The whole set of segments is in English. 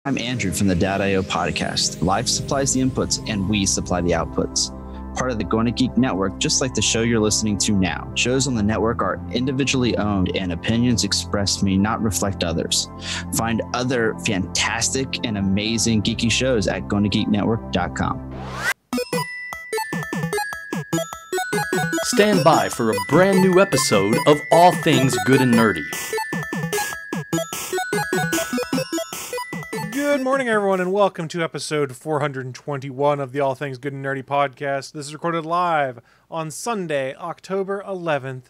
I'm Andrew from the Dad.io podcast. Life supplies the inputs and we supply the outputs. Part of the Gonna Geek Network, just like the show you're listening to now. Shows on the network are individually owned and opinions expressed may not reflect others. Find other fantastic and amazing geeky shows at GonnaGeekNetwork.com. Stand by for a brand new episode of All Things Good and Nerdy. Good morning, everyone, and welcome to episode 421 of the All Things Good and Nerdy podcast. This is recorded live on Sunday, October 11th,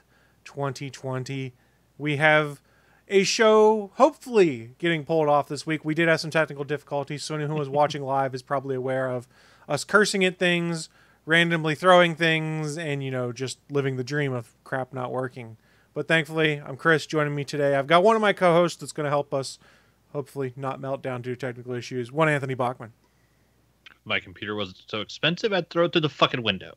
2020. We have a show hopefully getting pulled off this week. We did have some technical difficulties, so anyone who was watching live is probably aware of us cursing at things, randomly throwing things, and, just living the dream of crap not working. But thankfully, I'm Chris. Joining me today, I've got one of my co-hosts that's going to help us hopefully not melt down due to technical issues. One Anthony Bachman. My computer wasn't so expensive, I'd throw it through the fucking window.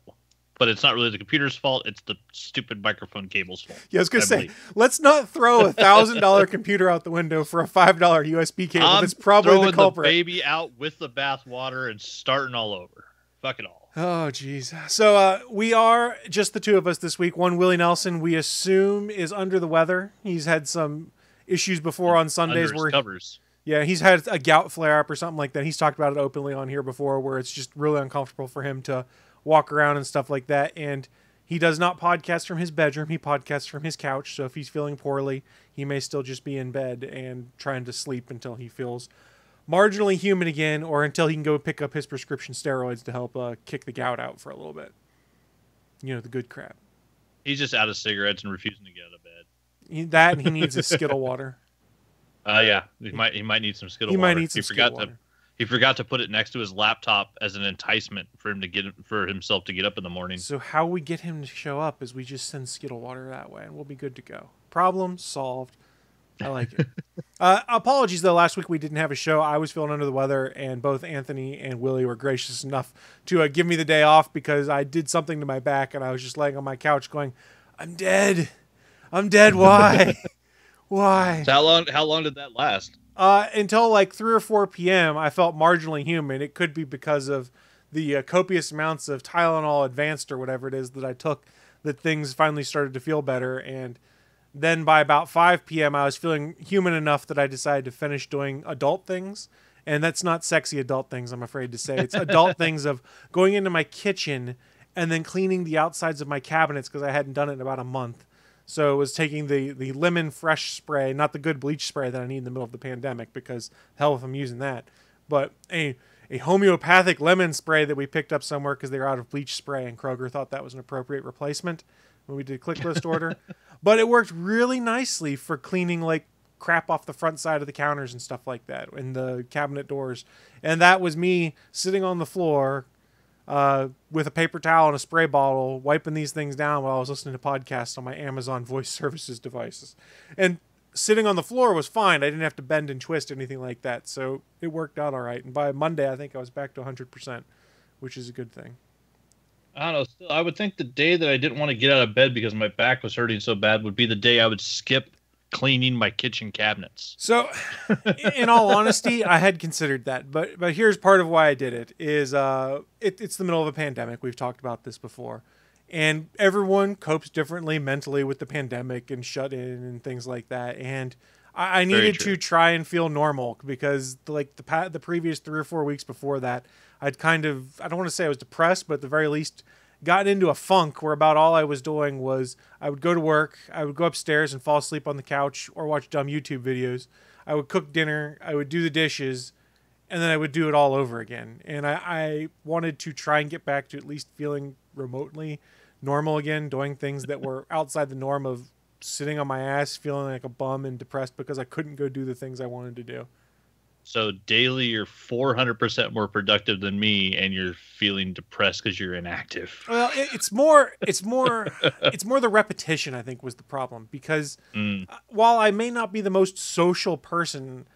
But it's not really the computer's fault, it's the stupid microphone cable's fault. Yeah, I was going to say, let's not throw a $1,000 computer out the window for a $5 USB cable. That's probably the culprit. The baby out with the bathwater and starting all over. Fuck it all. Oh, geez. So we are just the two of us this week. One, Wllie Nelson, we assume is under the weather. He's had some issues before on Sundays where covers. Yeah, he's had a gout flare up or something like that. He's talked about it openly on here before, where it's just really uncomfortable for him to walk around and stuff like that. And he does not podcast from his bedroom. He podcasts from his couch. So if he's feeling poorly, he may still just be in bed and trying to sleep until he feels marginally human again, or until he can go pick up his prescription steroids to help kick the gout out for a little bit. The good crap. He's just out of cigarettes and refusing to get out of bed. That and he needs his Skittle water. Yeah, he might need some Skittle water. Might need some Skittle water. He forgot to put it next to his laptop as an enticement for himself to get up in the morning. So how we get him to show up is we just send Skittle water that way, and we'll be good to go. Problem solved. I like it. Apologies though. Last week we didn't have a show. I was feeling under the weather, and both Anthony and Wllie were gracious enough to give me the day off because I did something to my back, and I was just laying on my couch going, "I'm dead. I'm dead. Why? Why?" So how long did that last? Until like 3 or 4 p.m. I felt marginally human. It could be because of the copious amounts of Tylenol Advanced or whatever it is that I took that things finally started to feel better. And then by about 5 p.m. I was feeling human enough that I decided to finish doing adult things. And that's not sexy adult things, I'm afraid to say. It's adult things of going into my kitchen and then cleaning the outsides of my cabinets because I hadn't done it in about a month. So it was taking the lemon fresh spray, not the good bleach spray that I need in the middle of the pandemic, because hell if I'm using that, but a homeopathic lemon spray that we picked up somewhere because they were out of bleach spray, and Kroger thought that was an appropriate replacement when we did click list order. But it worked really nicely for cleaning like crap off the front side of the counters and stuff like that, and the cabinet doors. And that was me sitting on the floor with a paper towel and a spray bottle, wiping these things down while I was listening to podcasts on my Amazon Voice Services devices. And sitting on the floor was fine. I didn't have to bend and twist or anything like that. So it worked out all right. And by Monday, I think I was back to 100%, which is a good thing. I don't know. Still, I would think the day that I didn't want to get out of bed because my back was hurting so bad would be the day I would skip cleaning my kitchen cabinets. So, in all honesty, I had considered that, but here's part of why I did it. Is it's the middle of a pandemic. We've talked about this before, and everyone copes differently mentally with the pandemic and shut in and things like that. And I needed to try and feel normal because the previous 3 or 4 weeks before that, I'd kind of, I don't want to say I was depressed, but at the very least gotten into a funk where about all I was doing was I would go to work, I would go upstairs and fall asleep on the couch or watch dumb YouTube videos. I would cook dinner, I would do the dishes, and then I would do it all over again. And I wanted to try and get back to at least feeling remotely normal again, doing things that were outside the norm of sitting on my ass, feeling like a bum and depressed because I couldn't go do the things I wanted to do. So daily, you're 400% more productive than me, and you're feeling depressed because you're inactive. Well, it's more the repetition, I think, was the problem. Because while I may not be the most social person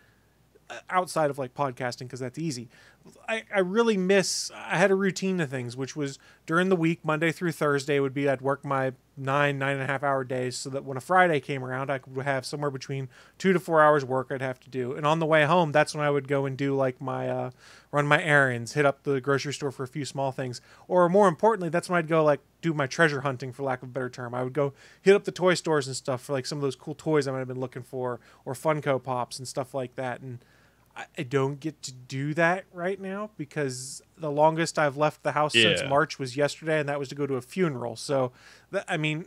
outside of like podcasting, because that's easy, I really I had a routine to things, which was during the week, Monday through Thursday would be I'd work my nine and a half hour days, so that when a Friday came around, I could have somewhere between 2 to 4 hours work I'd have to do. And on the way home, that's when I would go and do like my run my errands, hit up the grocery store for a few small things, or more importantly, that's when I'd go like do my treasure hunting, for lack of a better term. I would go hit up the toy stores and stuff for like some of those cool toys I might have been looking for, or Funko Pops and stuff like that. And I don't get to do that right now because the longest I've left the house since March was yesterday, and that was to go to a funeral. So, I mean...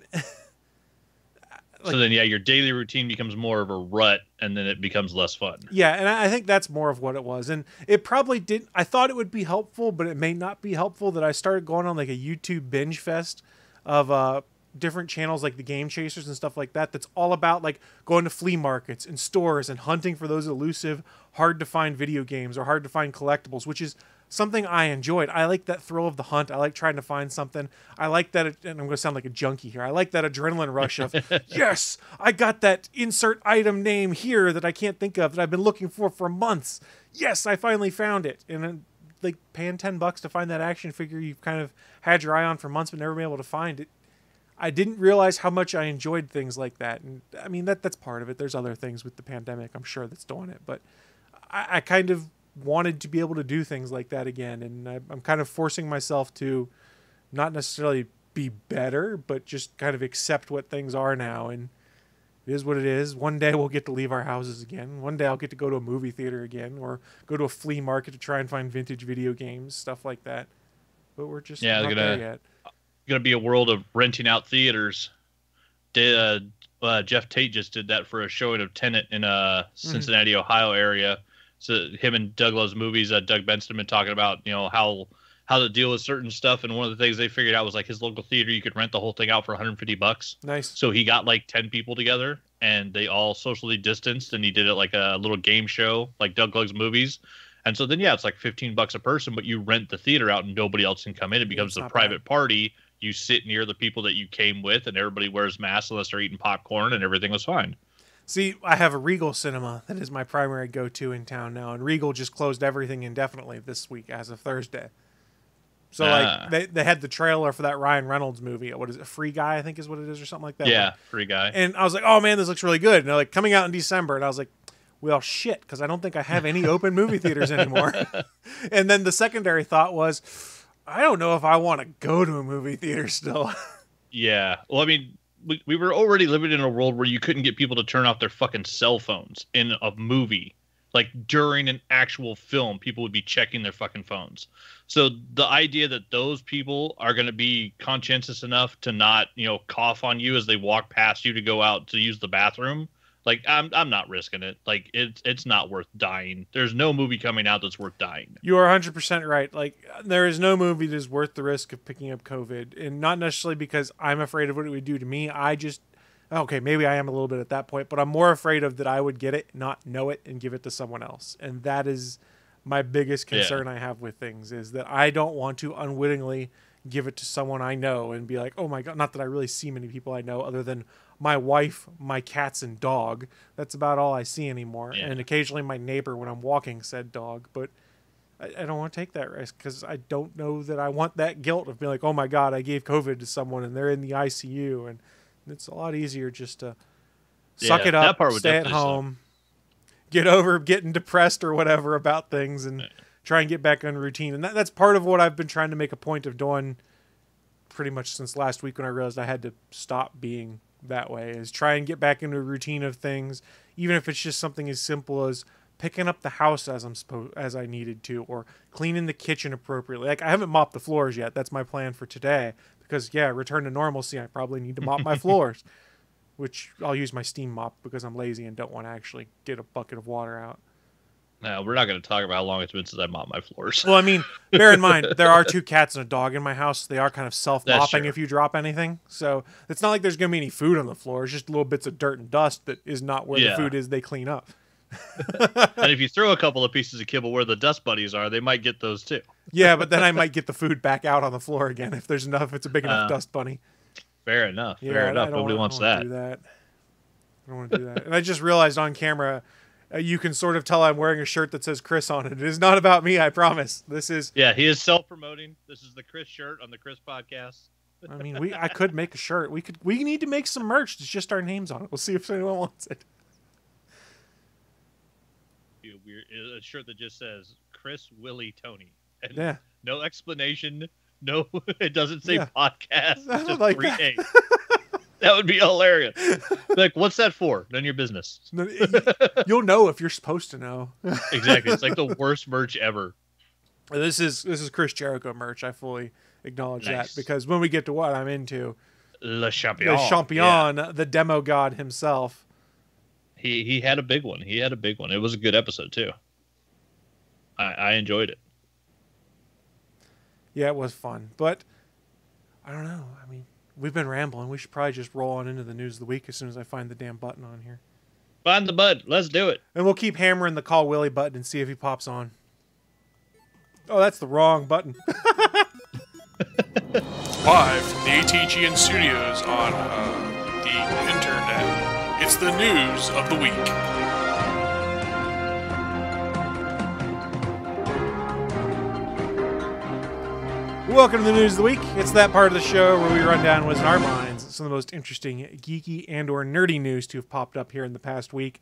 so then, your daily routine becomes more of a rut, and then it becomes less fun. Yeah, and I think that's more of what it was. And it probably did... I thought it would be helpful, but it may not be helpful that I started going on like a YouTube binge fest of... different channels like the Game Chasers and stuff like that, that's all about like going to flea markets and stores and hunting for those elusive, hard to find video games or hard to find collectibles, which is something I enjoyed. I like that thrill of the hunt. I like trying to find something. I like that, and I'm going to sound like a junkie here, I like that adrenaline rush of yes, I got that insert item name here that I can't think of that I've been looking for months. Yes, I finally found it. And like paying $10 to find that action figure you've kind of had your eye on for months but never been able to find it. I didn't realize how much I enjoyed things like that. And I mean, that's part of it. There's other things with the pandemic, I'm sure, that's doing it. But I kind of wanted to be able to do things like that again. And I'm kind of forcing myself to not necessarily be better, but just kind of accept what things are now. And it is what it is. One day we'll get to leave our houses again. One day I'll get to go to a movie theater again, or go to a flea market to try and find vintage video games, stuff like that. But we're just not there yet. Going to be a world of renting out theaters. Jeff Tate just did that for a showing of Tenet in Cincinnati, Ohio area. So him and Doug Loves Movies, Doug Benson, been talking about how to deal with certain stuff, and one of the things they figured out was like his local theater, you could rent the whole thing out for $150. Nice. So he got like 10 people together, and they all socially distanced, and he did it like a little game show, like Doug Loves Movies. And so then it's like $15 a person, but you rent the theater out and nobody else can come in. It becomes a private party. You sit near the people that you came with, and everybody wears masks unless they're eating popcorn, and everything was fine. See, I have a Regal Cinema that is my primary go-to in town now, and Regal just closed everything indefinitely this week as of Thursday. So like they had the trailer for that Ryan Reynolds movie. What is it? Free Guy, I think is what it is, or something like that. Yeah, Free Guy. And I was like, oh man, this looks really good. And they're like, coming out in December, and I was like, well, shit, because I don't think I have any open movie theaters anymore. And then the secondary thought was, I don't know if I want to go to a movie theater still. Yeah. Well, I mean, we were already living in a world where you couldn't get people to turn off their fucking cell phones in a movie. Like during an actual film, people would be checking their fucking phones. So the idea that those people are going to be conscientious enough to not, cough on you as they walk past you to go out to use the bathroom, like I'm not risking it. Like it's not worth dying. There's no movie coming out that's worth dying. You are 100% right. Like there is no movie that is worth the risk of picking up COVID, and not necessarily because I'm afraid of what it would do to me. Okay, maybe I am a little bit at that point, but I'm more afraid of that I would get it, not know it, and give it to someone else. And that is my biggest concern I have with things, is that I don't want to unwittingly give it to someone I know and be like, oh my God, not that I really see many people I know other than my wife, my cats, and dog. That's about all I see anymore. Yeah. And occasionally my neighbor when I'm walking said dog, but I don't want to take that risk because I don't know that I want that guilt of being like, oh my God, I gave COVID to someone and they're in the ICU. And it's a lot easier just to suck it up, stay at home, get over getting depressed or whatever about things, and try and get back on routine. And that's part of what I've been trying to make a point of doing pretty much since last week when I realized I had to stop being that way, is try and get back into a routine of things, even if it's just something as simple as picking up the house as I needed to, or cleaning the kitchen appropriately. Like I haven't mopped the floors yet. That's my plan for today because return to normalcy. I probably need to mop my floors, which I'll use my steam mop because I'm lazy and don't want to actually get a bucket of water out. No, we're not going to talk about how long it's been since I mopped my floors. Well, I mean, bear in mind, there are 2 cats and a dog in my house. They are kind of self-mopping if you drop anything. So it's not like there's going to be any food on the floor. It's just little bits of dirt and dust that is not where the food is they clean up. And if you throw a couple of pieces of kibble where the dust buddies are, they might get those too. Yeah, but then I might get the food back out on the floor again if there's enough. If it's a big enough dust bunny. Fair enough. Fair enough. Nobody wants that. I don't want to do that. And I just realized on camera, you can sort of tell I'm wearing a shirt that says Chris on it. It is not about me, I promise. This is... Yeah, he is self-promoting. This is the Chris shirt on the Chris podcast. I mean, I could make a shirt. We need to make some merch. It's just our names on it. We'll see if anyone wants it. A shirt that just says Chris, Wllie, Tony. And yeah. No explanation. No, it doesn't say podcast. It's just like 3 names. That would be hilarious. Like, what's that for? None of your business. You'll know if you're supposed to know. Exactly. It's like the worst merch ever. This is Chris Jericho merch. I fully acknowledge Nice. that, because when we get to what I'm into, Le Champion. The demo god himself. He had a big one. It was a good episode too. I enjoyed it. Yeah, it was fun, but I don't know. I mean, we've been rambling. We should probably just roll on into the news of the week as soon as I find the damn button on here. Find the button. Let's do it. And we'll keep hammering the call Wllie button and see if he pops on. Oh, that's the wrong button. Live from the ATGN studios on the internet, it's the news of the week. Welcome to the news of the week. It's that part of the show where we run down what's in our minds some of the most interesting geeky and or nerdy news to have popped up here in the past week.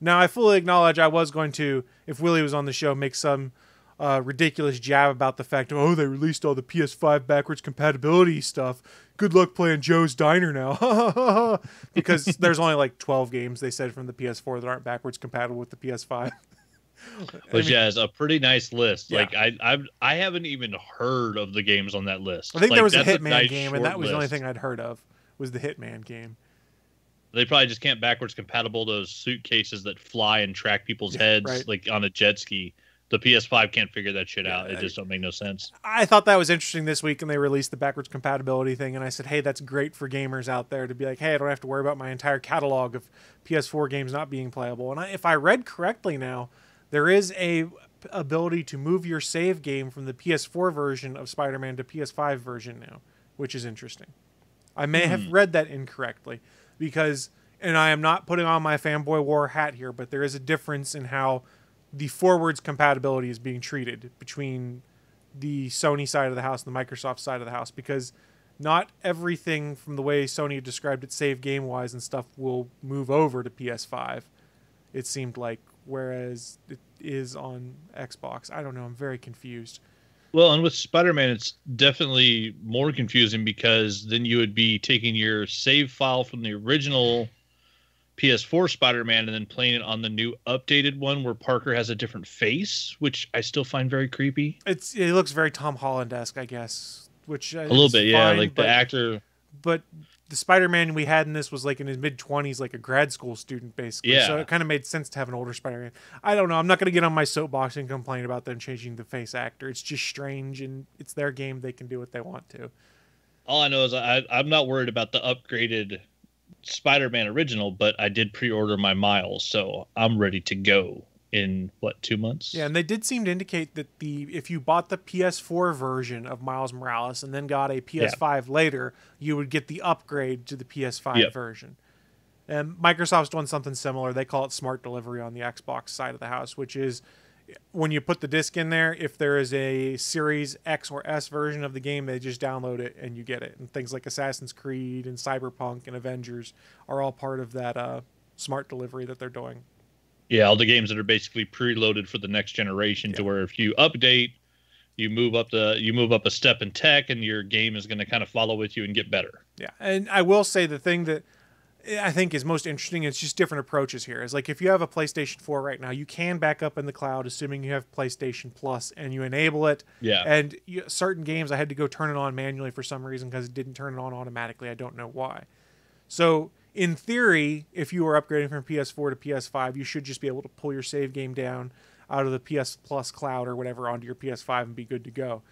Now, I fully acknowledge I was going to, if Wllie was on the show, make some ridiculous jab about the fact, oh, they released all the PS5 backwards compatibility stuff. Good luck playing Joe's Diner now. Because there's only like 12 games, they said, from the PS4 that aren't backwards compatible with the PS5. Which has a pretty nice list. Yeah. Like I haven't even heard of the games on that list. I think there was a that's Hitman nice game, and that was the only list. thing I'd heard of, was the Hitman game. They probably just can't backwards compatible those suitcases that fly and track people's heads right. like on a jet ski. The PS5 can't figure that shit out. Yeah, It just don't make no sense. I thought that was interesting this week, and they released the backwards compatibility thing, and I said, hey, that's great for gamers out there to be like, hey, I don't have to worry about my entire catalog of PS4 games not being playable. And if I read correctly now, there is a ability to move your save game from the PS4 version of Spider-Man to PS5 version now, which is interesting. I may have read that incorrectly, because, and I am not putting on my fanboy war hat here, but there is a difference in how the forwards compatibility is being treated between the Sony side of the house and the Microsoft side of the house, because not everything from the way Sony described it save game wise and stuff will move over to PS5, it seemed like, whereas it is on Xbox. I don't know, I'm very confused. Well, and with Spider-Man, it's definitely more confusing, because then you would be taking your save file from the original PS4 Spider-Man and then playing it on the new updated one where Parker has a different face, which I still find very creepy. It looks very Tom Holland-esque, I guess, which a little bit, yeah. Like the actor, but the Spider-Man we had in this was like in his mid-20s, like a grad school student, basically. Yeah. So it kind of made sense to have an older Spider-Man. I don't know. I'm not going to get on my soapbox and complain about them changing the face actor. It's just strange, and it's their game. They can do what they want to. all I know is I'm not worried about the upgraded Spider-Man original, but I did pre-order my Miles, so I'm ready to go in 2 months. Yeah, and they did seem to indicate that if you bought the PS4 version of Miles Morales and then got a PS5 later, you would get the upgrade to the PS5 version. And Microsoft's doing something similar. They call it smart delivery on the Xbox side of the house, which is when you put the disc in there, if there is a Series X or S version of the game, they just download it and you get it. And things like Assassin's Creed and Cyberpunk and Avengers are all part of that smart delivery that they're doing. Yeah, all the games that are basically preloaded for the next generation, to where if you update, you move up a step in tech, and your game is going to kind of follow with you and get better. Yeah, and I will say the thing that I think is most interesting, it's just different approaches here. Is like if you have a PlayStation 4 right now, you can back up in the cloud, assuming you have PlayStation Plus and you enable it. Yeah. And certain games I had to go turn it on manually for some reason because it didn't turn it on automatically. I don't know why. So in theory, if you were upgrading from PS4 to PS5, you should just be able to pull your save game down out of the PS Plus cloud or whatever onto your PS5 and be good to go.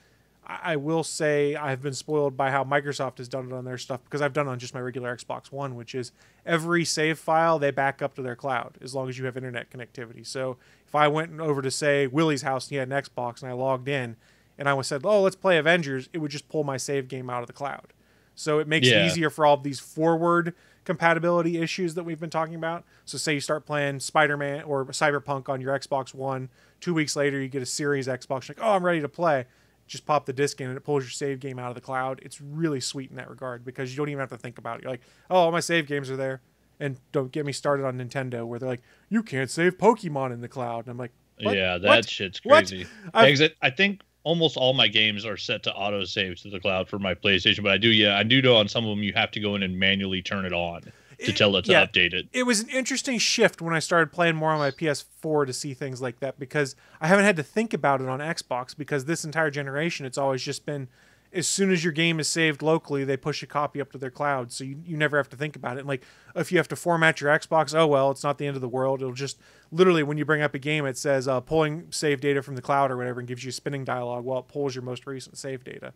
I will say I've been spoiled by how Microsoft has done it on their stuff, because I've done it on just my regular Xbox One, which is every save file they back up to their cloud as long as you have internet connectivity. So if I went over to, say, Willie's house and he had an Xbox and I logged in and I said, oh, let's play Avengers, it would just pull my save game out of the cloud. So it makes it easier for all of these forward compatibility issues that we've been talking about. So say you start playing Spider-Man or Cyberpunk on your Xbox One, 2 weeks later you get a Series Xbox, like, oh, I'm ready to play. just pop the disc in and it pulls your save game out of the cloud. It's really sweet in that regard because you don't even have to think about it. You're like, oh, all my save games are there. And don't get me started on Nintendo where they're like, you can't save Pokemon in the cloud. And I'm like, what? Yeah, that What? shit's What? crazy. Exit. I think almost all my games are set to auto save to the cloud for my PlayStation, but I do know on some of them you have to go in and manually turn it on to tell it to update it. It was an interesting shift when I started playing more on my PS4 to see things like that because I haven't had to think about it on Xbox because this entire generation it's always just been as soon as your game is saved locally, they push a copy up to their cloud, so you never have to think about it. And like, if you have to format your Xbox, oh well, it's not the end of the world. It'll just literally, when you bring up a game, it says pulling save data from the cloud or whatever, and gives you a spinning dialogue while it pulls your most recent save data.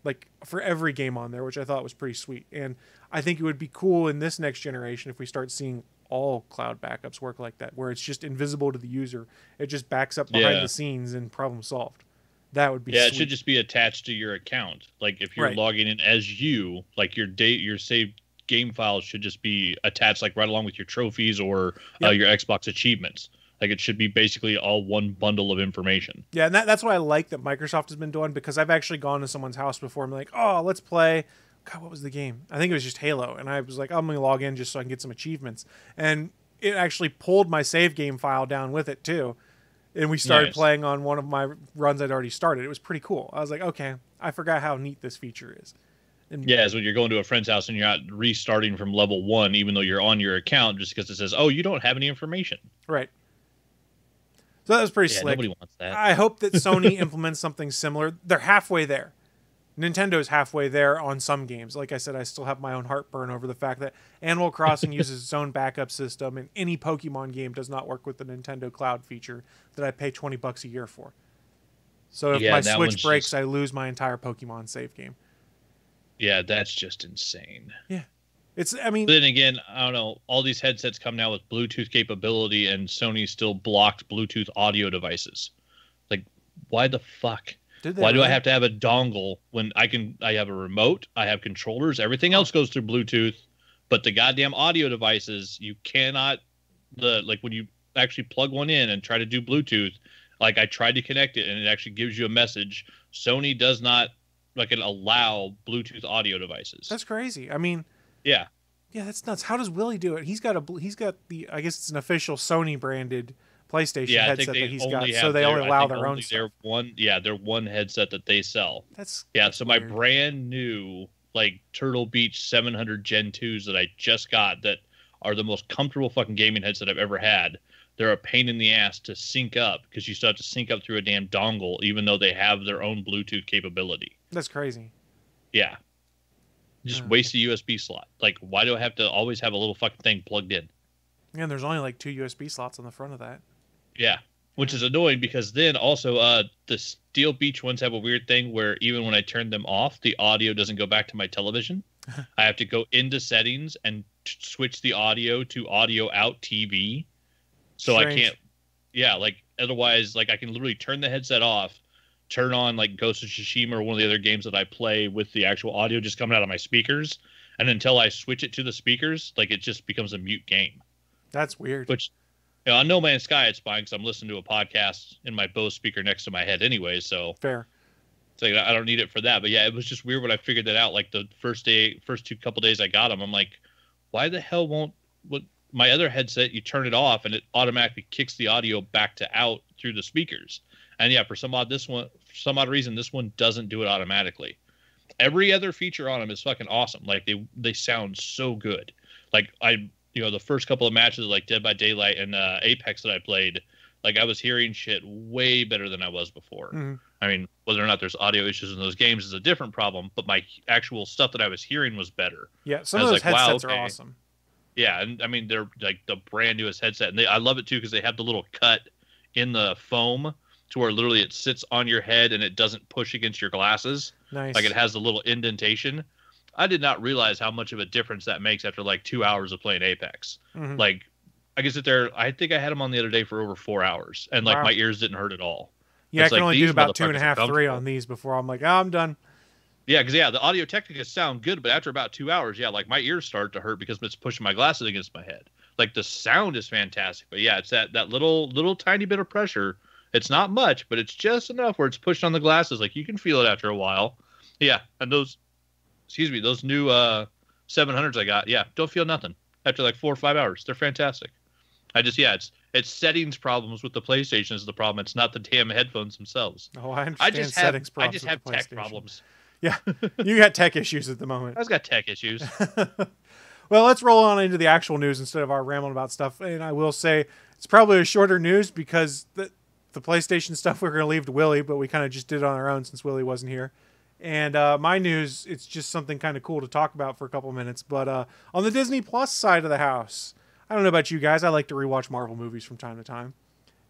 Like for every game on there, which I thought was pretty sweet. And I think it would be cool in this next generation if we start seeing all cloud backups work like that, where it's just invisible to the user. It just backs up behind the scenes and problem solved. That would be sweet. It should just be attached to your account. Like if you're logging in as you, like your saved game files should just be attached like right along with your trophies or your Xbox achievements. Like it should be basically all one bundle of information. Yeah, and that's what I like that Microsoft has been doing because I've actually gone to someone's house before and been like, oh, let's play. God, what was the game? I think it was just Halo. And I was like, I'm going to log in just so I can get some achievements. And it actually pulled my save game file down with it too. And we started playing on one of my runs I'd already started. It was pretty cool. I was like, okay, I forgot how neat this feature is. And it's when you're going to a friend's house and you're not restarting from level 1, even though you're on your account, just because it says, oh, you don't have any information. Right. So that was pretty slick. Nobody wants that. I hope that Sony implements something similar. They're halfway there. Nintendo's halfway there on some games. Like I said, I still have my own heartburn over the fact that Animal Crossing uses its own backup system, and any Pokemon game does not work with the Nintendo Cloud feature that I pay $20 a year for. So if my Switch breaks, I lose my entire Pokemon save game. Yeah, that's just insane. Yeah. But then again, I don't know, all these headsets come now with Bluetooth capability, and Sony still blocked Bluetooth audio devices. Like, why the fuck? Why do I have to have a dongle when I have a remote, I have controllers, everything else goes through Bluetooth, but the goddamn audio devices, you cannot, when you actually plug one in and try to do Bluetooth, like I tried to connect it and it actually gives you a message. Sony does not allow Bluetooth audio devices. That's crazy. Yeah, that's nuts. How does Wllie do it? He's got the, I guess it's an official Sony branded PlayStation headset that he's got, so they only allow their own stuff. Their one headset that they sell. That's so weird. My brand new Turtle Beach 700 Gen 2s that I just got that are the most comfortable fucking gaming headset I've ever had. They're a pain in the ass to sync up because you still have to sync up through a damn dongle, even though they have their own Bluetooth capability. That's crazy. Yeah. Just waste a USB slot. Like, why do I have to always have a little fucking thing plugged in? And there's only 2 USB slots on the front of that. Yeah, which is annoying because then also the Steel Beach ones have a weird thing where even when I turn them off, the audio doesn't go back to my television. I have to go into settings and switch the audio to audio out TV. So Strange. I can't, otherwise, I can literally turn the headset off, turn on Ghost of Tsushima or one of the other games that I play with the actual audio just coming out of my speakers. And until I switch it to the speakers, it just becomes a mute game. That's weird. Which, on No Man's Sky, it's fine because I'm listening to a podcast in my Bose speaker next to my head anyway. So fair. It's I don't need it for that. But yeah, it was just weird when I figured that out. The first couple days I got them, I'm like, why the hell won't my other headset? You turn it off and it automatically kicks the audio back to out through the speakers. And yeah, for some odd reason, this one doesn't do it automatically. Every other feature on them is fucking awesome. They sound so good. The first couple of matches Dead by Daylight and Apex that I played, I was hearing shit way better than I was before. Mm-hmm. Whether or not there's audio issues in those games is a different problem, but my actual stuff that I was hearing was better. Yeah, some of those headsets are awesome. Yeah, and they're the brand newest headset, and I love it too because they have the little cut in the foam to where literally it sits on your head and it doesn't push against your glasses. Nice. It has the little indentation. I did not realize how much of a difference that makes after 2 hours of playing Apex. Mm-hmm. I could sit there. I think I had them on the other day for over 4 hours, and wow. My ears didn't hurt at all. Yeah, I can only do about 2.5, 3 on these before I'm like, I'm done. Yeah, because the Audio Technica sound good, but after about 2 hours, my ears start to hurt because it's pushing my glasses against my head. The sound is fantastic, but yeah, it's that little tiny bit of pressure It's not much, but it's just enough where it's pushed on the glasses. Like you can feel it after a while. Yeah, and those new 700s I got. Yeah, don't feel nothing after like 4 or 5 hours. They're fantastic. It's settings problems with the PlayStation is the problem. It's not the damn headphones themselves. Oh, I understand settings problems. I just have tech problems. Yeah, you got tech issues at the moment. I've got tech issues. Well, let's roll on into the actual news instead of our rambling about stuff. And I will say it's probably a shorter news because the PlayStation stuff we're going to leave to Wllie, but we kind of just did it on our own since Wllie wasn't here. And my news, it's just something kind of cool to talk about for a couple minutes. But on the Disney Plus side of the house, I don't know about you guys. I like to rewatch Marvel movies from time to time.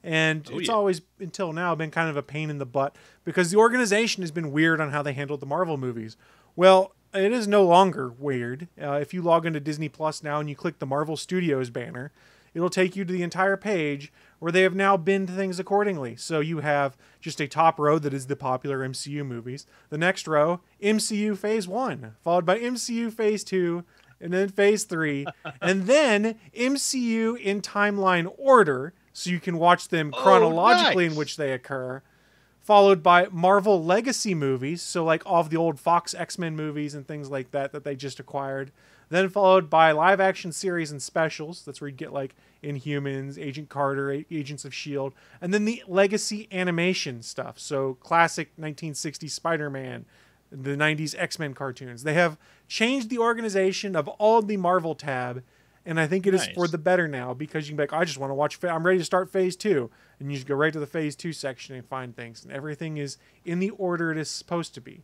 And it's always, until now, been kind of a pain in the butt because the organization has been weird on how they handled the Marvel movies. Well, it is no longer weird. If you log into Disney Plus now and you click the Marvel Studios banner, it'll take you to the entire page where they have now binned things accordingly. So you have just a top row that is the popular MCU movies. The next row, MCU Phase 1, followed by MCU Phase 2, and then Phase 3, and then MCU in timeline order, so you can watch them chronologically in which they occur. Followed by Marvel Legacy movies, so like all of the old Fox X-Men movies and things like that they just acquired. Then followed by live action series and specials. That's where you get like Inhumans, Agent Carter, Agents of S.H.I.E.L.D. And then the Legacy animation stuff. So classic 1960s Spider-Man, the 90s X-Men cartoons. They have changed the organization of all of the Marvel tab. And I think it is for the better now because you can be like, I just want to watch, I'm ready to start Phase 2. And you just go right to the Phase 2 section and find things. And everything is in the order it is supposed to be.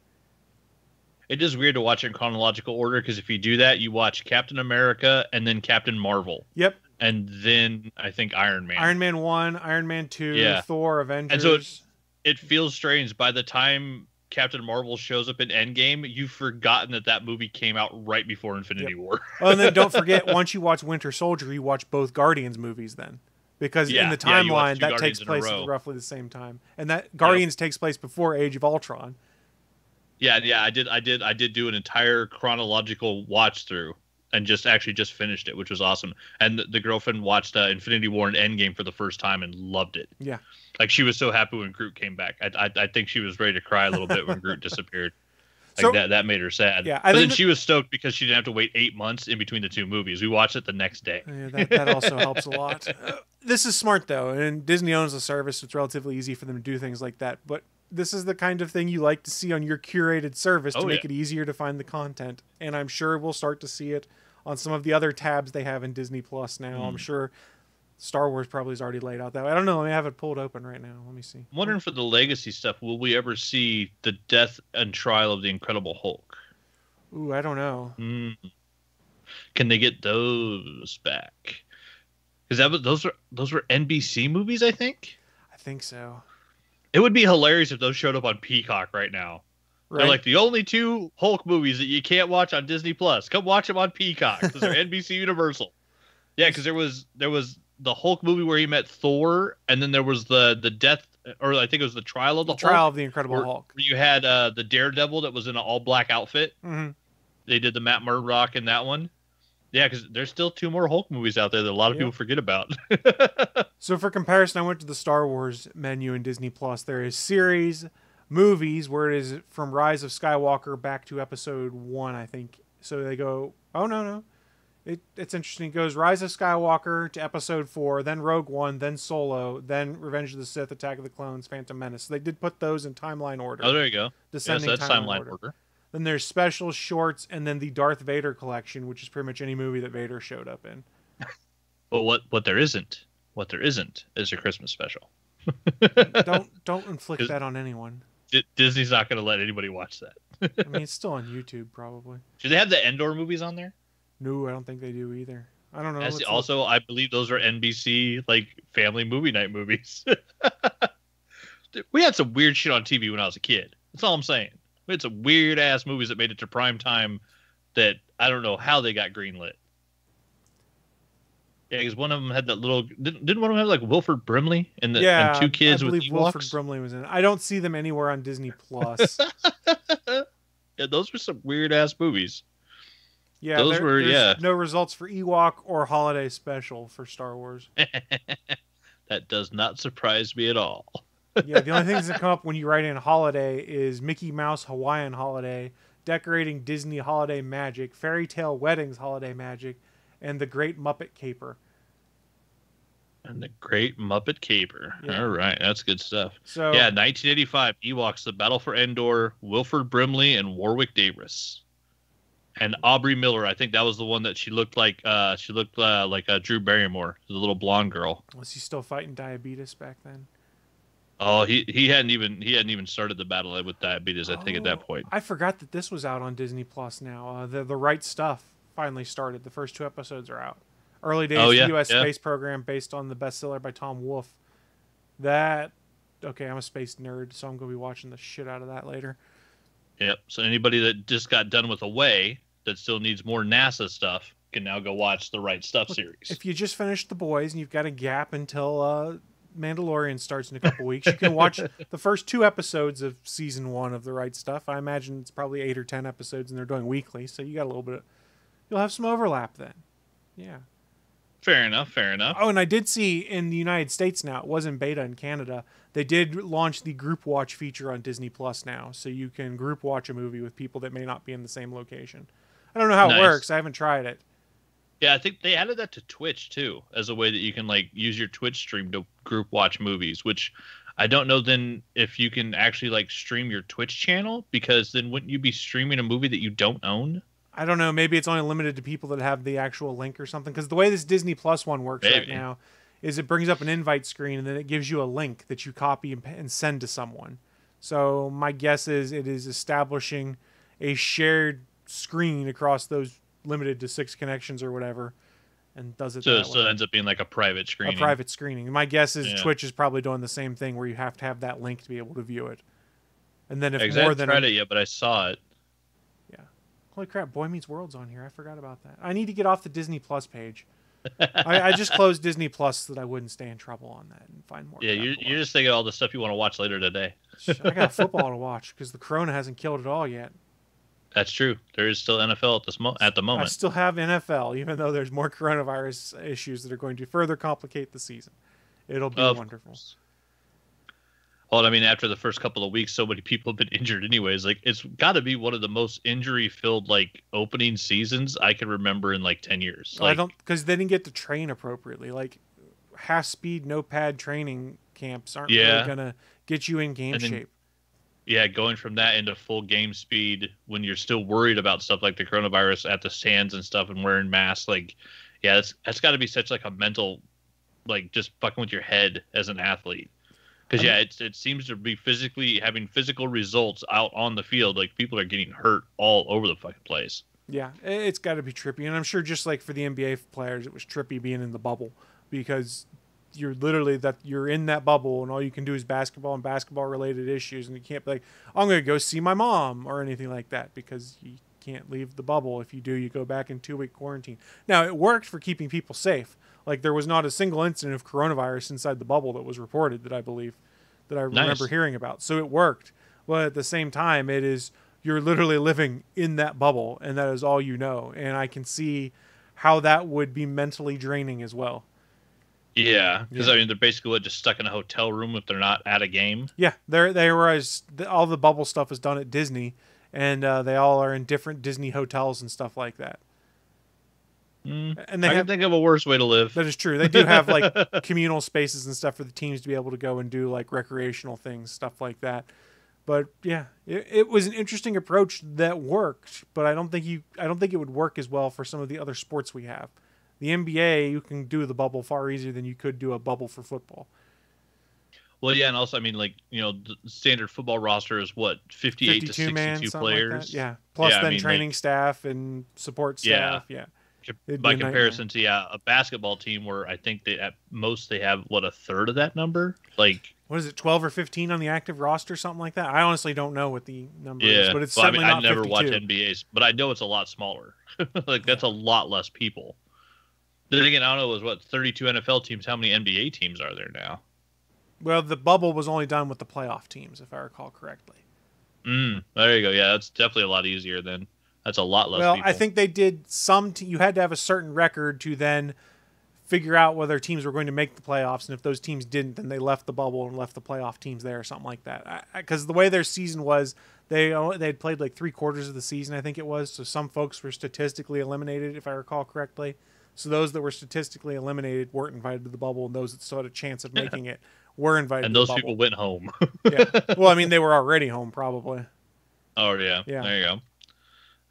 It is weird to watch it in chronological order because if you do that, you watch Captain America and then Captain Marvel. Yep. And then I think Iron Man. Iron Man 1, Iron Man 2, Thor, Avengers. And so it feels strange. By the time Captain Marvel shows up in Endgame, you've forgotten that movie came out right before Infinity War. Oh, and then don't forget, once you watch Winter Soldier, you watch both Guardians movies then. Because in the timeline, that takes place at roughly the same time. And that Guardians takes place before Age of Ultron. Yeah, I did do an entire chronological watch through and just finished it, which was awesome. And the girlfriend watched Infinity War and Endgame for the first time and loved it. Yeah. Like she was so happy when Groot came back. I think she was ready to cry a little bit when Groot disappeared. Like that made her sad. Yeah, but then she was stoked because she didn't have to wait 8 months in between the two movies. We watched it the next day. Yeah, that also helps a lot. This is smart though, and Disney owns the service, so it's relatively easy for them to do things like that. But this is the kind of thing you like to see on your curated service to make it easier to find the content. And I'm sure we'll start to see it on some of the other tabs they have in Disney Plus now. I'm sure Star Wars probably is already laid out that way. I don't know. Let me have it pulled open right now. Let me see. I'm wondering for the Legacy stuff, will we ever see the death and trial of the Incredible Hulk? Ooh, I don't know. Can they get those back? Because those were NBC movies, I think. I think so. It would be hilarious if those showed up on Peacock right now. Right. They're like the only two Hulk movies that you can't watch on Disney Plus. Come watch them on Peacock because they're NBC Universal. Yeah, because there was the Hulk movie where he met Thor, and then there was the death, or I think it was the trial of the Hulk. Trial of the Incredible Hulk. Where you had the Daredevil that was in an all-black outfit. Mm-hmm. They did the Matt Murdock in that one. Yeah, because there's still 2 more Hulk movies out there that a lot of people forget about. So for comparison, I went to the Star Wars menu in Disney Plus. There is series, movies, where it is from Rise of Skywalker back to Episode 1, I think. So they go, oh, no. It's interesting. It goes Rise of Skywalker to Episode 4, then Rogue One, then Solo, then Revenge of the Sith, Attack of the Clones, Phantom Menace. So they did put those in timeline order. Oh, there you go. Descending that's timeline order. Then there's special shorts, and then the Darth Vader collection, which is pretty much any movie that Vader showed up in. But what there isn't is a Christmas special. Don't inflict that on anyone. Disney's not going to let anybody watch that. I mean, it's still on YouTube, probably. Do they have the Endor movies on there? No, I don't think they do either. I don't know. Also, I believe those are NBC family movie night movies. We had some weird shit on TV when I was a kid. That's all I'm saying. We had some weird ass movies that made it to prime time that I don't know how they got greenlit. Yeah, because one of them had that little. Didn't one of them have Wilford Brimley and 2 kids with Ewoks? I believe Wilford Brimley was in it. I don't see them anywhere on Disney Plus. Yeah, those were some weird ass movies. Yeah, there's no results for Ewok or Holiday Special for Star Wars. That does not surprise me at all. Yeah, the only things that come up when you write in holiday is Mickey Mouse Hawaiian holiday, decorating Disney holiday magic, fairy tale weddings holiday magic, and the Great Muppet Caper. And the Great Muppet Caper. Yeah. All right, that's good stuff. So Yeah, 1985, Ewoks, The Battle for Endor, Wilford Brimley, and Warwick Davis. And Aubrey Miller, I think that was the one that she looked like Drew Barrymore, the little blonde girl. was he still fighting diabetes back then? Oh, he hadn't even started the battle with diabetes, I think, at that point. I forgot that this was out on Disney Plus now. The Right Stuff finally started. The first 2 episodes are out. Early days U.S. space program based on the bestseller by Tom Wolfe. Okay, I'm a space nerd, so I'm going to be watching the shit out of that later. Yep. So anybody that just got done with Away that still needs more NASA stuff can now go watch the Right Stuff series. If you just finished The Boys and you've got a gap until Mandalorian starts in a couple weeks, you can watch the first 2 episodes of season 1 of The Right Stuff. I imagine it's probably 8 or 10 episodes, and they're doing weekly, so you got a little bit. You'll have some overlap then. Yeah. Fair enough. Oh, and I did see in the United States now, it was in beta in Canada, they did launch the group watch feature on Disney Plus now, so you can group watch a movie with people that may not be in the same location. I don't know how it works. I haven't tried it. Yeah, I think they added that to Twitch too, as a way that you can use your Twitch stream to group watch movies, which I don't know then if you can actually stream your Twitch channel, because then wouldn't you be streaming a movie that you don't own? I don't know. Maybe it's only limited to people that have the actual link or something. Because the way this Disney Plus one works right now is it brings up an invite screen and then it gives you a link that you copy and send to someone. So my guess is it is establishing a shared screen across those limited to 6 connections or whatever, and does it that way. So it ends up being like a private screening. A private screening. My guess is Twitch is probably doing the same thing where you have to have that link to be able to view it. And then if I haven't tried it yet, but I saw it. Holy crap, Boy Meets World's on here. I forgot about that. I need to get off the Disney Plus page. I just closed Disney Plus so that I wouldn't stay in trouble on that and find more. Yeah, you're just thinking of all the stuff you want to watch later today. I got football to watch because the corona hasn't killed it all yet. That's true. There is still NFL at the moment. I still have NFL, even though there's more coronavirus issues that are going to further complicate the season. It'll be wonderful. Course. Well, I mean, after the first couple of weeks, so many people have been injured anyways. It's got to be one of the most injury-filled, opening seasons I can remember in, 10 years. I don't, because they didn't get to train appropriately. Half-speed, no-pad training camps aren't really going to get you in game shape. Yeah, going from that into full game speed when you're still worried about stuff like the coronavirus at the stands and stuff and wearing masks. That's got to be such a mental, just fucking with your head as an athlete. Because it seems to be having physical results out on the field. People are getting hurt all over the fucking place. Yeah, it's got to be trippy, and I'm sure just like for the NBA players, it was trippy being in the bubble because you're literally you're in that bubble, and all you can do is basketball and basketball related issues, and you can't be like, I'm going to go see my mom or anything like that because you can't leave the bubble. If you do, you go back in 2-week quarantine. Now it worked for keeping people safe. There was not a single incident of coronavirus inside the bubble that was reported that I remember hearing about. So it worked. But at the same time, you're literally living in that bubble, and that is all you know. And I can see how that would be mentally draining as well. Yeah, because they're basically just stuck in a hotel room if they're not at a game. Yeah, all the bubble stuff is done at Disney, and they all are in different Disney hotels and stuff like that. And I can think of a worse way to live. That is true. They do have communal spaces and stuff for the teams to be able to go and do recreational things, stuff like that. But yeah, it was an interesting approach that worked. But I don't think it would work as well for some of the other sports we have. The NBA, you can do the bubble far easier than you could do a bubble for football. Well, yeah, and also, I mean, the standard football roster is what, 58 to 62 players? Plus training staff and support staff. Yeah. By comparison to a basketball team where I think at most they have a third of that number. What is it, 12 or 15 on the active roster, something like that? I honestly don't know what the number is, but it's certainly not 52. I never watch NBAs, but I know it's a lot smaller. That's a lot less people. Then again, I don't know, it was 32 NFL teams. How many NBA teams are there now? Well, the bubble was only done with the playoff teams, if I recall correctly. There you go. Yeah, that's definitely a lot easier then. That's a lot less people. I think they did you had to have a certain record to then figure out whether teams were going to make the playoffs, and if those teams didn't, then they left the bubble and left the playoff teams there or something like that. Because the way their season was, they had played like 3/4 of the season, I think it was. So some folks were statistically eliminated, if I recall correctly. So those that were statistically eliminated weren't invited to the bubble, and those that still had a chance of making it were invited. And to those the bubble. people went home. Yeah. Well, I mean, they were already home probably. Oh yeah. Yeah. There you go.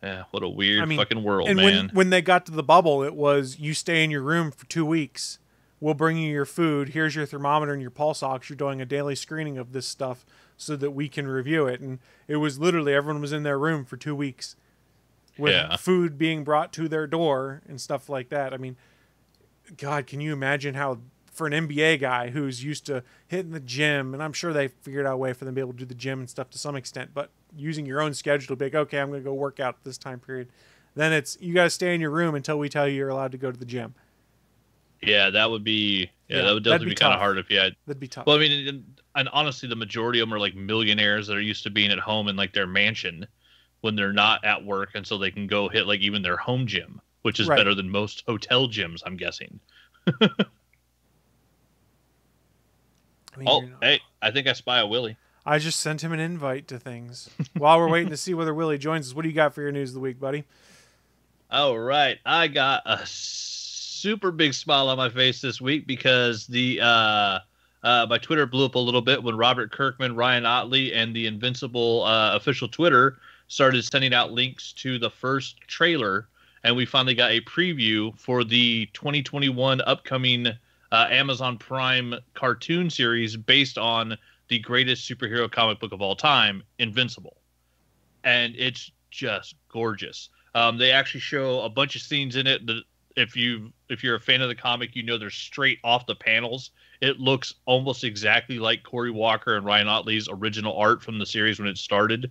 Yeah, what a weird fucking world, and man. when they got to the bubble, it was you stay in your room for 2 weeks. We'll bring you your food. Here's your thermometer and your pulse ox. You're doing a daily screening of this stuff so that we can review it. And it was literally everyone was in their room for 2 weeks with food being brought to their door and stuff like that. I mean, God, can you imagine how for an NBA guy who's used to hitting the gym, and I'm sure they figured out a way for them to be able to do the gym and stuff to some extent, but using your own schedule to be like, okay, I'm going to go work out this time period. Then it's, you got to stay in your room until we tell you you're allowed to go to the gym. Yeah, that would be, that would definitely be kind of hard if you had. That'd be tough. Well, I mean, and honestly, the majority of them are like millionaires that are used to being at home in like their mansion when they're not at work, and so they can go hit like even their home gym, which is better than most hotel gyms, I'm guessing. I mean, hey, I think I spy a Wllie. I just sent him an invite to things. While we're waiting to see whether Wllie joins us, what do you got for your news of the week, buddy? All right, I got a super big smile on my face this week because the my Twitter blew up a little bit when Robert Kirkman, Ryan Otley, and the Invincible official Twitter started sending out links to the first trailer, and we finally got a preview for the 2021 upcoming Amazon Prime cartoon series based on the greatest superhero comic book of all time, Invincible. And it's just gorgeous. They actually show a bunch of scenes in it that if you're a fan of the comic, you know they're straight off the panels. It looks almost exactly like Cory Walker and Ryan Otley's original art from the series when it started.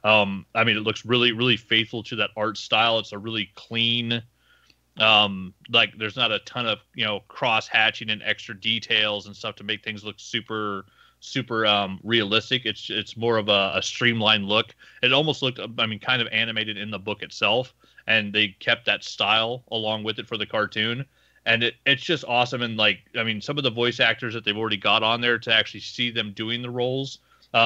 I mean, it looks really, really faithful to that art style. It's a really clean, like there's not a ton of, cross hatching and extra details and stuff to make things look super realistic. It's more of a streamlined look. It almost looked, kind of animated in the book itself, and they kept that style along with it for the cartoon. And it's just awesome. And some of the voice actors that they've already got on there, to actually see them doing the roles.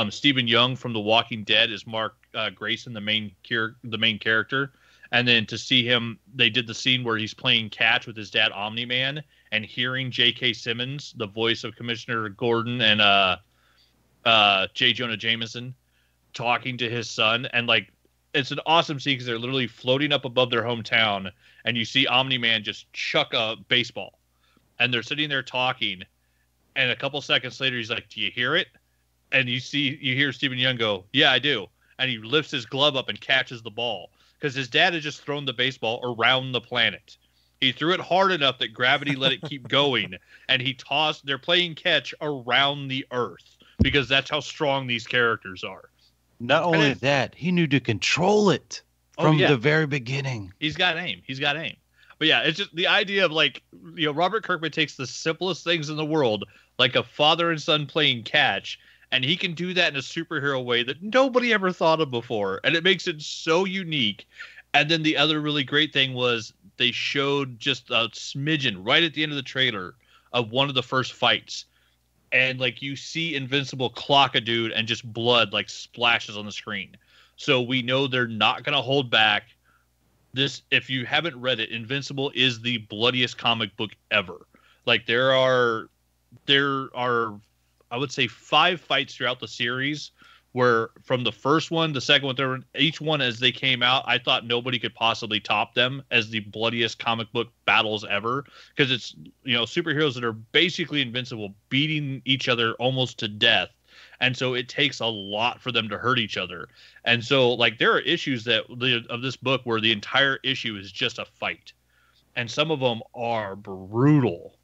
Stephen Young from The Walking Dead is Mark Grayson, the main character. And then to see him, they did the scene where he's playing catch with his dad, Omni-Man, and hearing J.K. Simmons, the voice of Commissioner Gordon, and J. Jonah Jameson, talking to his son. And it's an awesome scene because they're literally floating up above their hometown, and you see Omni-Man just chuck a baseball, and they're sitting there talking. And a couple seconds later, he's like, "Do you hear it?" And you hear Stephen Young go, "Yeah, I do." And he lifts his glove up and catches the ball, because his dad had just thrown the baseball around the planet. He threw it hard enough that gravity let it keep going, and they're playing catch around the earth, because that's how strong these characters are. Not only that, he knew to control it from the very beginning. He's got aim. But yeah, it's just the idea of Robert Kirkman takes the simplest things in the world, like a father and son playing catch, and he can do that in a superhero way that nobody ever thought of before. And it makes it so unique. And then the other really great thing was they showed just a smidgen right at the end of the trailer of one of the first fights. And you see Invincible clock a dude, and just blood splashes on the screen. So we know they're not going to hold back. This, if you haven't read it, Invincible is the bloodiest comic book ever. There are I would say 5 fights throughout the series where, from the first one, the second one, third one, each one as they came out, I thought nobody could possibly top them as the bloodiest comic book battles ever. Because it's, superheroes that are basically invincible, beating each other almost to death. And so it takes a lot for them to hurt each other. And so there are issues of this book where the entire issue is just a fight. And some of them are brutal.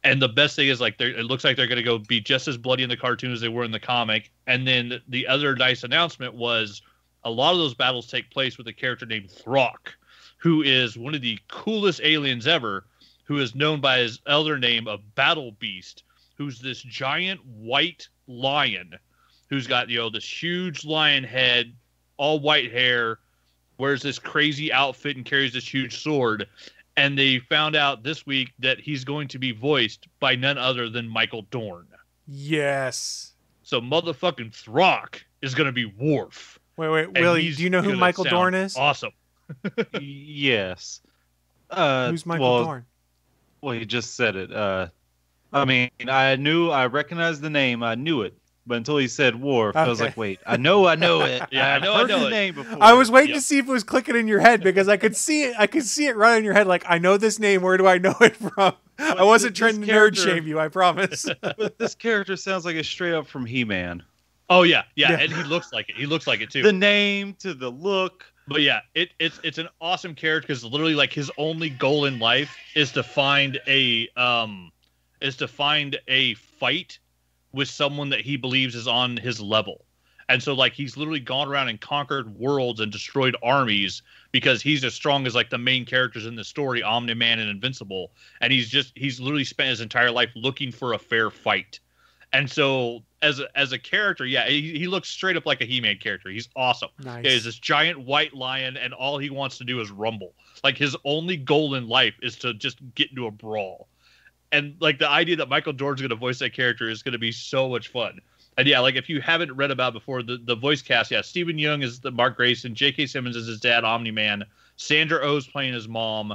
And the best thing is, it looks like they're going to go be just as bloody in the cartoon as they were in the comic. And then the other nice announcement was a lot of those battles take place with a character named Throck, who is one of the coolest aliens ever, who is known by his elder name of Battle Beast, who's this giant white lion who's got, this huge lion head, all white hair, wears this crazy outfit, and carries this huge sword. And they found out this week that he's going to be voiced by none other than Michael Dorn. Yes. So motherfucking Throck is going to be Worf. Wait, Wllie, do you know who Michael Dorn is? Awesome. Yes. Who's Michael Dorn? Well, you just said it. I mean, I recognized the name. I knew it. But until he said Worf, I was like, wait, I know it. Yeah, I know the it. name before. I was waiting to see if it was clicking in your head because I could see it. I could see it right in your head. Like, I know this name. Where do I know it from? I wasn't trying to nerd shame you. I promise. But this character sounds like it's straight up from He-Man. Oh yeah, and he looks like it. He looks like it too. The name to the look. But yeah, it's an awesome character because literally like his only goal in life is to find a fight with someone that he believes is on his level. And so like he's literally gone around and conquered worlds and destroyed armies because he's as strong as like the main characters in the story, Omni-Man and Invincible. And he's literally spent his entire life looking for a fair fight. And so as a character, yeah, he looks straight up like a He-Man character. He's awesome. Nice. He's this giant white lion, and all he wants to do is rumble. Like his only goal in life is to just get into a brawl. And like the idea that Michael Dorn's going to voice that character is going to be so much fun. And yeah, like if you haven't read about before, the voice cast, yeah, Stephen Young is the Mark Grayson, J.K. Simmons is his dad, Omni-Man, Sandra Oh's playing his mom,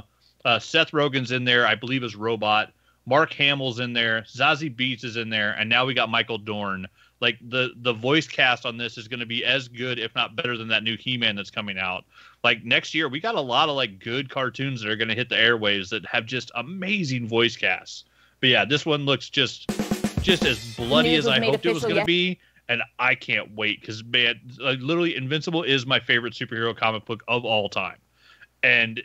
Seth Rogen's in there, I believe, as Robot, Mark Hamill's in there, Zazie Beetz is in there, and now we got Michael Dorn. Like the voice cast on this is going to be as good, if not better, than that new He-Man that's coming out. Like next year, we got a lot of like good cartoons that are going to hit the airwaves that have just amazing voice casts. But yeah, this one looks just as bloody as I hoped it was going to be, and I can't wait because man, like literally, Invincible is my favorite superhero comic book of all time, and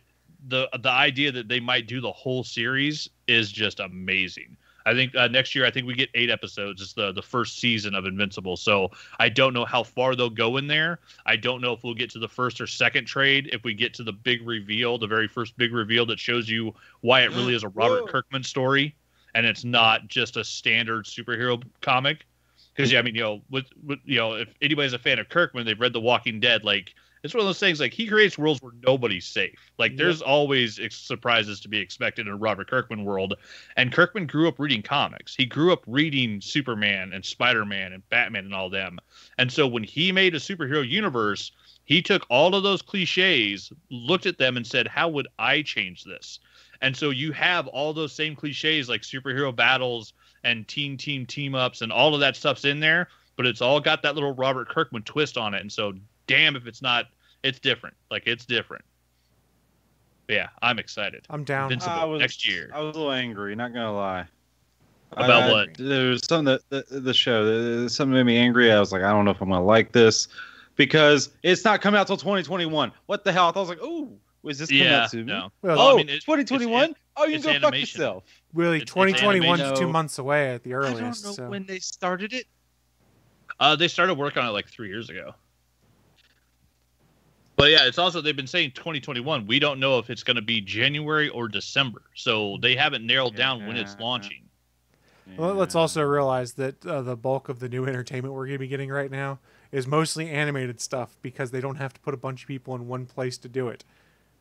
the idea that they might do the whole series is just amazing. I think next year, I think we get 8 episodes. It's the first season of Invincible. So I don't know how far they'll go in there. I don't know if we'll get to the first or second trade. If we get to the big reveal, the very first big reveal that shows you why it really is a Robert Kirkman story, and it's not just a standard superhero comic. Because yeah, I mean, with if anybody's a fan of Kirkman, they've read The Walking Dead. Like it's one of those things. Like he creates worlds where nobody's safe. Like there's always surprises to be expected in a Robert Kirkman world. And Kirkman grew up reading comics. He grew up reading Superman and Spider-Man and Batman and all them. And so when he made a superhero universe, he took all of those cliches, looked at them, and said, "How would I change this?" And so you have all those same cliches like superhero battles and team ups and all of that stuff's in there, but it's all got that little Robert Kirkman twist on it. And so damn if it's not, it's different. Like it's different. But yeah, I'm excited. I'm down. Invincible next year. I was a little angry, not gonna lie. About what? There was something that the show, something made me angry. I was like, I don't know if I'm gonna like this because it's not coming out till 2021. What the hell? I was like, ooh. Was this coming out soon? No. Well, I mean, 2021? Oh, you can go fuck yourself. Really, 2021 is 2 months away at the I earliest. don't know when they started it. They started work on it like 3 years ago. But yeah, it's also, they've been saying 2021. We don't know if it's going to be January or December. So they haven't narrowed down when it's launching. Well, let's also realize that the bulk of the new entertainment we're going to be getting right now is mostly animated stuff because they don't have to put a bunch of people in one place to do it.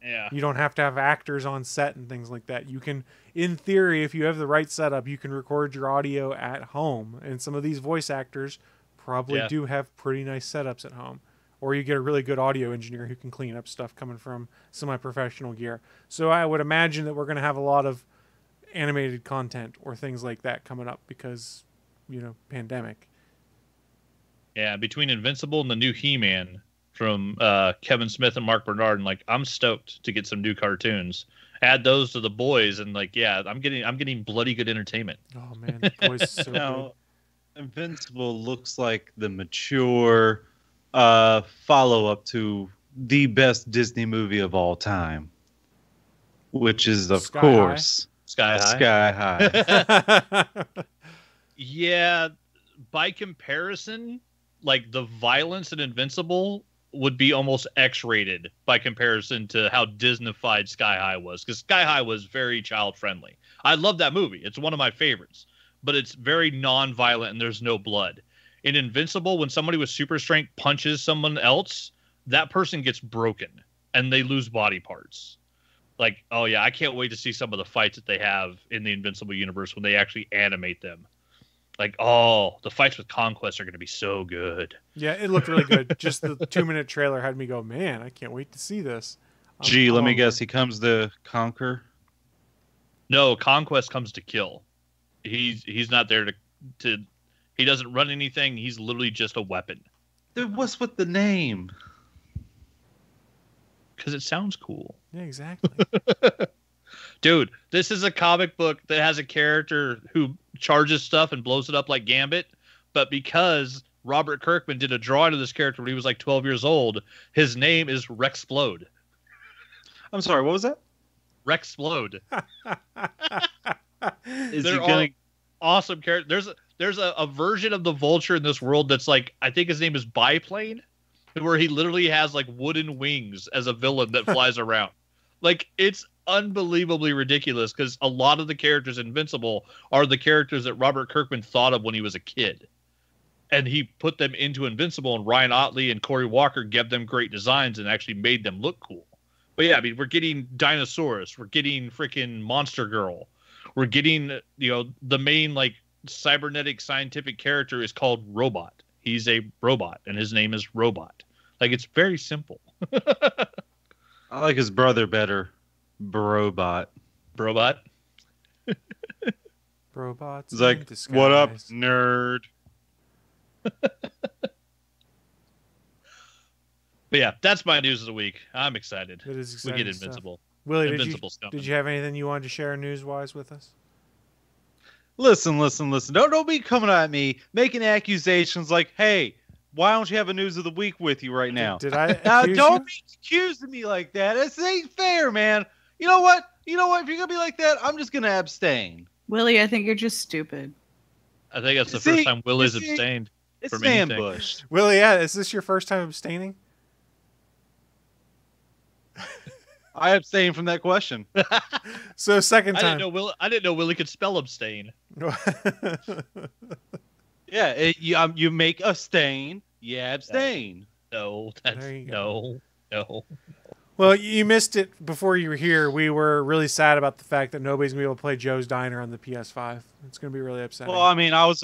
Yeah. You don't have to have actors on set and things like that. You can, in theory, if you have the right setup, you can record your audio at home. And some of these voice actors probably do have pretty nice setups at home. Or you get a really good audio engineer who can clean up stuff coming from semi-professional gear. So I would imagine that we're going to have a lot of animated content or things like that coming up because, pandemic. Yeah, between Invincible and the new He-Man from Kevin Smith and Mark Bernard, and like I'm stoked to get some new cartoons. Add those to the boys, and like I'm getting bloody good entertainment. Oh man, the boys is so good. Invincible looks like the mature follow-up to the best Disney movie of all time, which is of course Sky High. Sky High. Yeah, by comparison, like the violence in Invincible would be almost X-rated by comparison to how Disney-fied Sky High was, because Sky High was very child-friendly. I love that movie. It's one of my favorites, but it's very non-violent and there's no blood. In Invincible, when somebody with super strength punches someone else, that person gets broken and they lose body parts. Like, oh yeah, I can't wait to see some of the fights that they have in the Invincible universe when they actually animate them. Like, oh, the fights with Conquest are going to be so good. Yeah, it looked really good. Just the 2-minute trailer had me go, man, I can't wait to see this. Let me guess, he comes to conquer? No, Conquest comes to kill. He's not there to he doesn't run anything. He's literally just a weapon. Dude, what's with the name? Because it sounds cool. Yeah, exactly. Dude, this is a comic book that has a character who charges stuff and blows it up like Gambit, but because Robert Kirkman did a drawing of this character when he was like 12 years old, his name is Rexplode. I'm sorry, what was that? Rexplode. Is They're he gonna... awesome characters. There's a version of the Vulture in this world that's like, I think his name is Biplane, where he literally has like wooden wings as a villain that flies around. Like, it's unbelievably ridiculous because a lot of the characters in Invincible are the characters that Robert Kirkman thought of when he was a kid. And he put them into Invincible, and Ryan Ottley and Corey Walker gave them great designs and actually made them look cool. But yeah, I mean, we're getting Dinosaurus, we're getting freaking Monster Girl, we're getting, the main like cybernetic scientific character is called Robot. He's a robot, and his name is Robot. Like, it's very simple. I like his brother better. Brobot. Robot. Robots. It's like, what up, nerd? But yeah, that's my news of the week. I'm excited. It is We exciting get stuff. Invincible. Wllie, Invincible's coming. did you have anything you wanted to share news-wise with us? Listen. Don't be coming at me making accusations like, hey, why don't you have a news of the week with you right now? Did I Now, accuse don't you? be accusing me like that. This ain't fair, man. You know what? If you're going to be like that, I'm just going to abstain. Wllie, I think you're just stupid. I think that's the first time Willie's see, abstained. It's from an anything. ambush. Wllie, yeah, is this your first time abstaining? I abstain from that question. So second I time. didn't know Willie could spell abstain. Yeah, you make a stain, you abstain. No, that's There you go. no. Well, you missed it before you were here. We were really sad about the fact that nobody's gonna be able to play Joe's Diner on the PS5. It's gonna be really upsetting. Well, I mean, I was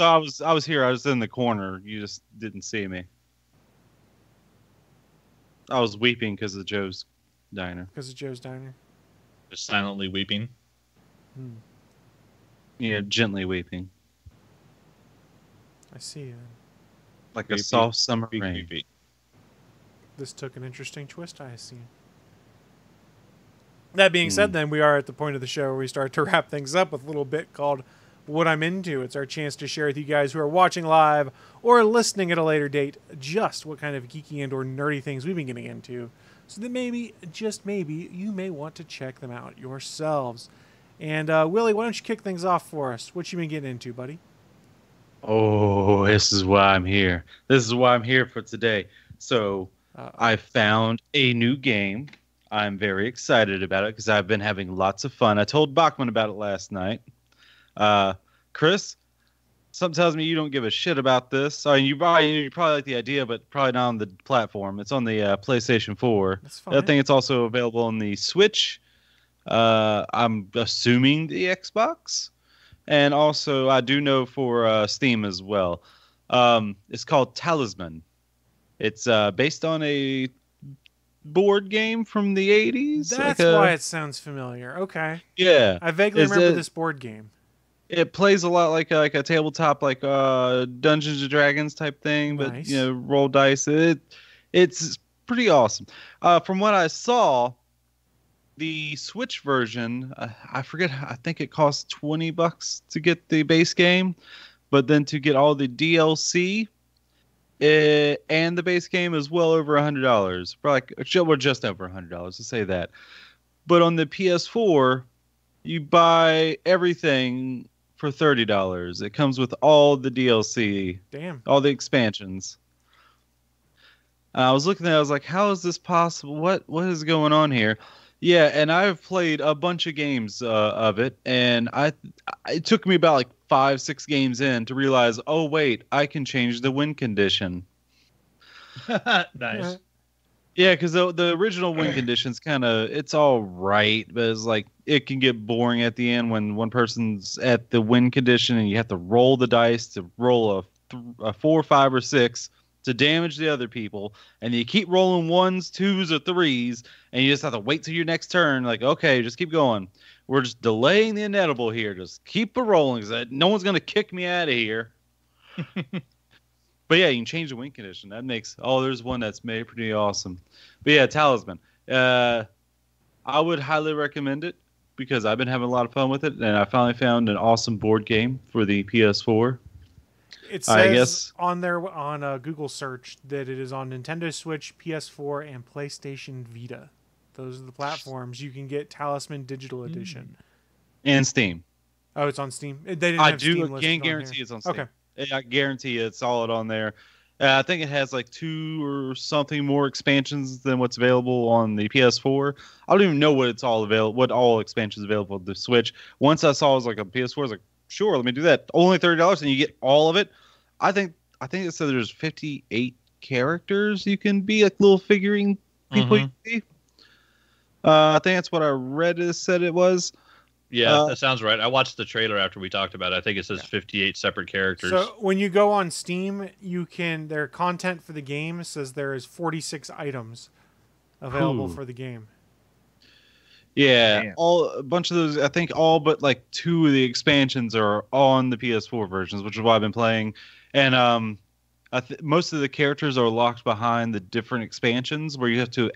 here. I was in the corner. You just didn't see me. I was weeping because of Joe's Diner. Because of Joe's Diner. Just silently weeping. Yeah, gently weeping, I see. like a soft summer rain. Weepy. This took an interesting twist, I see. That being said, then, we are at the point of the show where we start to wrap things up with a little bit called What I'm Into. It's our chance to share with you guys who are watching live or listening at a later date just what kind of geeky and or nerdy things we've been getting into, so that maybe, just maybe, you may want to check them out yourselves. And Wllie, why don't you kick things off for us? What you been getting into, buddy? Oh, this is why I'm here. This is why I'm here for today. So I found a new game. I'm very excited about it because I've been having lots of fun. I told Bachman about it last night. Chris, something tells me you don't give a shit about this. You probably like the idea, but probably not on the platform. It's on the PlayStation 4. That's fine. I think it's also available on the Switch. I'm assuming the Xbox. And also, I do know for Steam as well. It's called Talisman. It's based on a board game from the 80s. That's why it sounds familiar. Okay. Yeah. I vaguely remember this board game. It plays a lot like a tabletop, like Dungeons and Dragons type thing, but Nice. Roll dice. It's pretty awesome. From what I saw, the Switch version, I forget. I think it costs $20 to get the base game, but then to get all the DLC and the base game is well over $100. Probably just over $100. Let's say that. But on the PS4, you buy everything for $30. It comes with all the DLC, Damn. all the expansions. And I was looking at it, I was like, how is this possible? What is going on here? Yeah, and I've played a bunch of games of it, and it took me about like 5-6 games in to realize, oh wait, I can change the win condition. Nice. Yeah, because the original win conditions it's all right, but it's like it can get boring at the end when one person's at the win condition and you have to roll the dice to roll a 4, 5, or 6 to damage the other people, and you keep rolling 1s, 2s, or 3s, and you just have to wait till your next turn. Like, okay, just keep going. We're just delaying the inevitable here. Just keep it rolling because no one's gonna kick me out of here. But yeah, you can change the win condition. That makes there's one that's made pretty awesome. But yeah, Talisman. I would highly recommend it because I've been having a lot of fun with it, and I finally found an awesome board game for the PS4. It says on Google search that it is on Nintendo Switch, PS4, and PlayStation Vita. Those are the platforms you can get Talisman Digital Edition. And Steam. Oh, it's on Steam. They didn't have Steam listed can't guarantee it's on Steam. Okay. I guarantee it's solid on there. I think it has like 2 or something more expansions than what's available on the PS4. I don't even know what all expansions available on the Switch. Once I saw it was like a PS4, I was like, sure, let me do that. Only $30 and you get all of it. I think it said there's 58 characters you can be, like little figurine people you can be. I think that's what I read it said it was. Yeah, that sounds right. I watched the trailer after we talked about it. I think it says 58 separate characters. So when you go on Steam, their content for the game says there is 46 items available for the game. Yeah, a bunch of those. I think all but like 2 of the expansions are on the PS4 versions, which is why I've been playing. And most of the characters are locked behind the different expansions, where you have to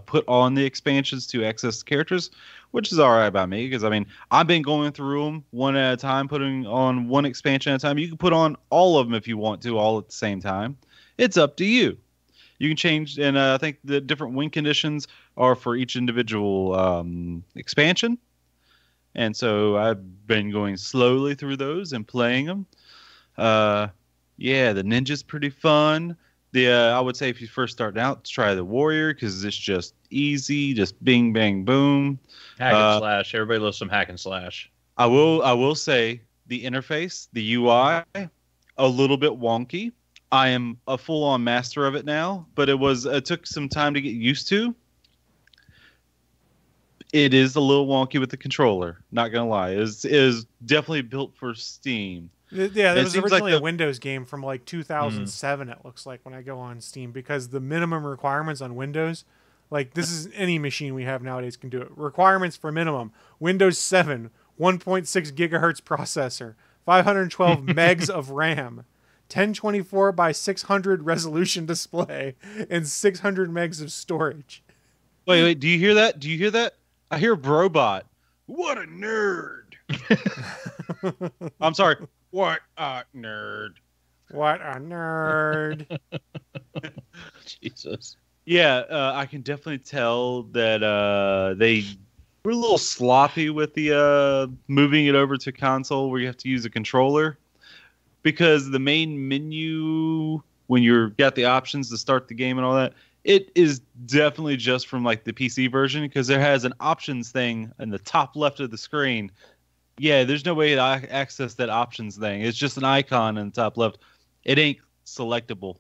put on the expansions to access the characters, which is all right by me because I mean I've been going through them one at a time, putting on one expansion at a time. You can put on all of them if you want to, all at the same time. It's up to you. You can change, and I think the different win conditions are for each individual expansion. And so I've been going slowly through those and playing them. Yeah, the ninja's pretty fun. I would say if you first start out, try the warrior because it's just easy, just bing, bang, boom. Hack and slash. Everybody loves some hack and slash. I will say the interface, the UI, a little bit wonky. I am a full-on master of it now, but it took some time to get used to. It is a little wonky with the controller, not gonna lie. It is definitely built for Steam. Yeah, there was originally a Windows game from like 2007, it looks like, when I go on Steam, because the minimum requirements on Windows, like this is any machine we have nowadays can do it. Requirements for minimum: Windows 7, 1.6 gigahertz processor, 512 megs of RAM, 1024 by 600 resolution display, and 600 megs of storage. Wait, do you hear that? Do you hear that? I hear Brobot. What a nerd. I'm sorry. What a nerd. What a nerd. Jesus. Yeah, I can definitely tell that they were a little sloppy with the moving it over to console where you have to use a controller. Because the main menu, when you've got the options to start the game and all that, it is definitely just from like the PC version because there has an options thing in the top left of the screen. Yeah, there's no way to access that options thing. It's just an icon in the top left. It ain't selectable.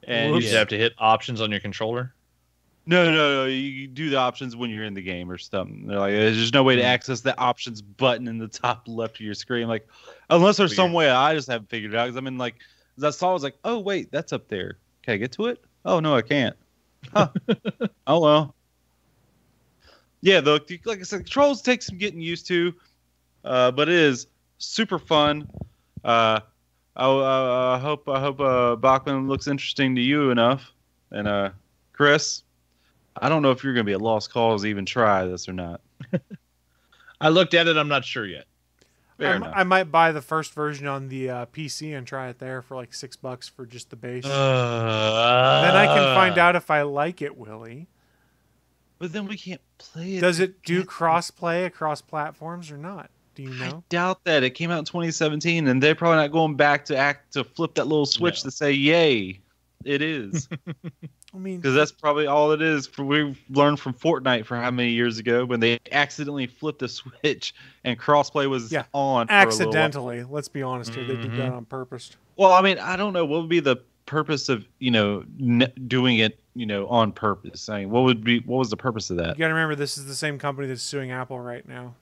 And you just have to hit options on your controller? No. You do the options when you're in the game or something. They're like, there's just no way to access the options button in the top left of your screen. Like, unless there's some way I just haven't figured it out. Because I mean, like, as I saw, I was like, oh, wait, that's up there. Can I get to it? Oh, no, I can't. Huh. Oh, well. Yeah, like I said, controls take some getting used to, but it is super fun. I hope Bachman looks interesting to you enough. And Chris, I don't know if you're going to be at lost cause to even try this or not. I looked at it. I'm not sure yet. I might buy the first version on the PC and try it there for like $6 for just the base. Then I can find out if I like it, Wllie. But then we can't play it. Does it do cross-play across platforms or not? Do you know? I doubt that. It came out in 2017, and they're probably not going back to flip that little switch to say, yay, it is. I mean, because that's probably all it is. We've learned from Fortnite for how many years ago when they accidentally flipped the switch and crossplay was on. Accidentally. Let's be honest here. They did that on purpose. Well, I mean, I don't know what would be the purpose of doing it on purpose? I mean, what was the purpose of that? You got to remember, this is the same company that's suing Apple right now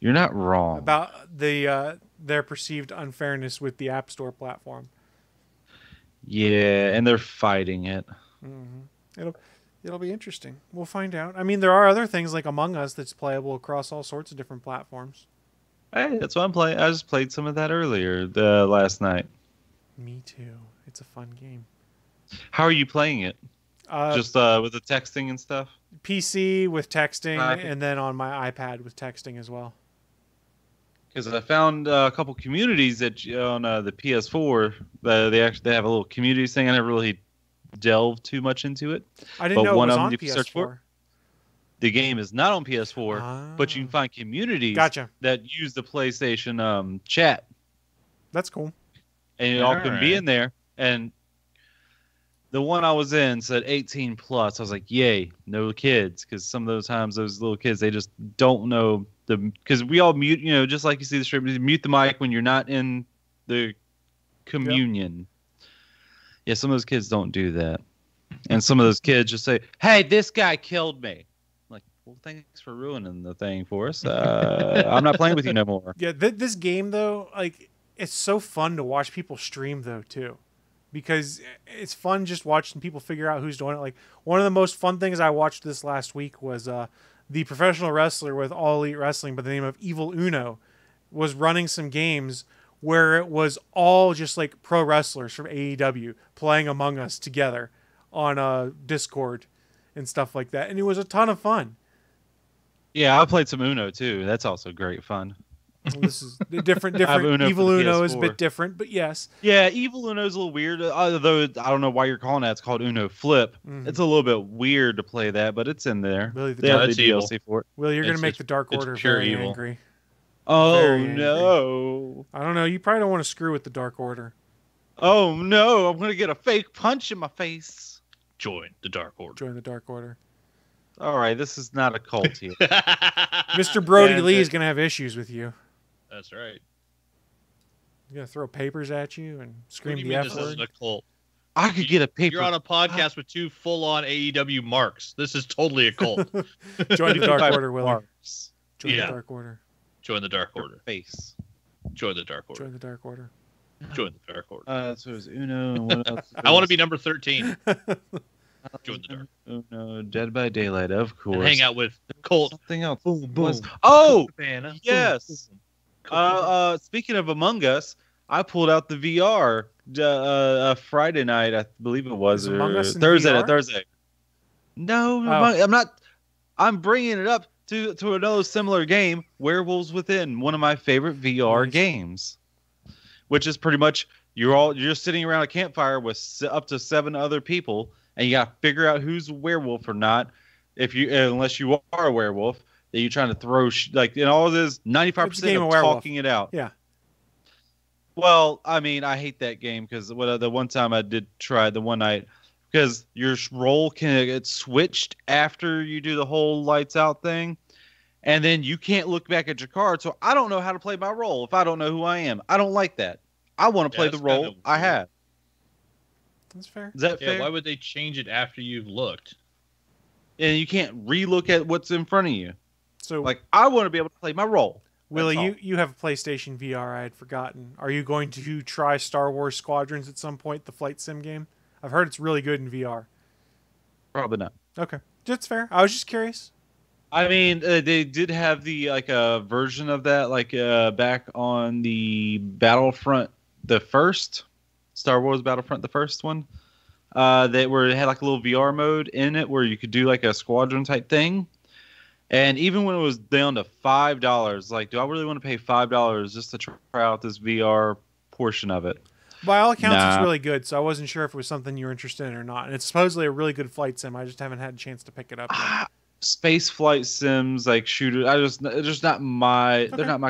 You're not wrong about their perceived unfairness with the App Store platform. Yeah, and they're fighting it. Mm-hmm. It'll be interesting. We'll find out. I mean, there are other things like Among Us that's playable across all sorts of different platforms. Hey, that's what I'm playing. I just played some of that earlier last night. Me too. It's a fun game. How are you playing it? Just with the texting and stuff? PC with texting, and then on my iPad with texting as well. Because I found a couple communities that on the PS4, they have a little communities thing. I never really delved too much into it. I didn't know it one was of them on you can PS4. search for. The game is not on PS4, but you can find communities that use the PlayStation chat. That's cool. And you all can be in there. And the one I was in said 18 plus. I was like, yay, no kids. Because some of those times, those little kids, they just don't know because we all mute, just like you see the stream, you mute the mic when you're not in the communion. Yep. Yeah, some of those kids don't do that. And some of those kids just say, hey, this guy killed me. I'm like, well, thanks for ruining the thing for us. I'm not playing with you no more. Yeah, this game, though, like, it's so fun to watch people stream, though, too. Because it's fun just watching people figure out who's doing it. Like, one of the most fun things I watched this last week was the professional wrestler with All Elite Wrestling by the name of Evil Uno was running some games where it was all just like pro wrestlers from AEW playing Among Us together on Discord and stuff like that. And it was a ton of fun. Yeah, I played some Uno too. That's also great fun. Well, this is different. Evil Uno is a bit different, but yes. Yeah, Evil Uno is a little weird. Although I don't know why you're calling that. It's called Uno Flip. Mm-hmm. It's a little bit weird to play that, but it's in there. Really, they have the DLC for it. Will, you're going to make the Dark Order very angry. Oh, very no. Angry. I don't know. You probably don't want to screw with the Dark Order. Oh, no. I'm going to get a fake punch in my face. Join the Dark Order. Join the Dark Order. All right, this is not a cult here. Mr. Brody Lee is going to have issues with you. That's right. He's going to throw papers at you and scream the F word. This isn't a cult. I could get a paper. You're on a podcast with two full-on AEW marks. This is totally a cult. Join the Dark Order, Wllie. Join the Dark Order. Join the Dark Order. Face. Join the Dark Order. Join the Dark Order. Join the Dark Order. So it was Uno. And what else? I want to be number 13. Join the Dark. Uno, Dead by Daylight, of course. And hang out with Colt. Something else. Boom, boom. Oh, Cabana. yes. Speaking of Among Us, I pulled out the VR Friday night, I believe it was, or Thursday. No, I'm not. I'm bringing it up to another similar game, Werewolves Within, one of my favorite VR games, which is pretty much you're sitting around a campfire with up to 7 other people, and you got to figure out who's a werewolf or not. Unless you are a werewolf. That you're trying to throw and all this 95% of talking it out. Yeah. Well, I mean, I hate that game because the one time I did try the one night because your role can get switched after you do the whole lights out thing, and then you can't look back at your card. So I don't know how to play my role if I don't know who I am. I don't like that. I want to play the role I have. That's fair. Is that fair? Why would they change it after you've looked? And you can't re-look at what's in front of you. So, I want to be able to play my role. Wllie, you have a PlayStation VR. I had forgotten. Are you going to try Star Wars Squadrons at some point, the flight sim game? I've heard it's really good in VR. Probably not. Okay, that's fair. I was just curious. I mean, they did have the version of that back on the Battlefront, the first Star Wars Battlefront, the first one. It had a little VR mode in it where you could do a squadron type thing. And even when it was down to $5, do I really want to pay $5 just to try out this VR portion of it? By all accounts, it's really good, so I wasn't sure if it was something you were interested in or not. And it's supposedly a really good flight sim. I just haven't had a chance to pick it up yet. Space flight sims, shooters, they're just not my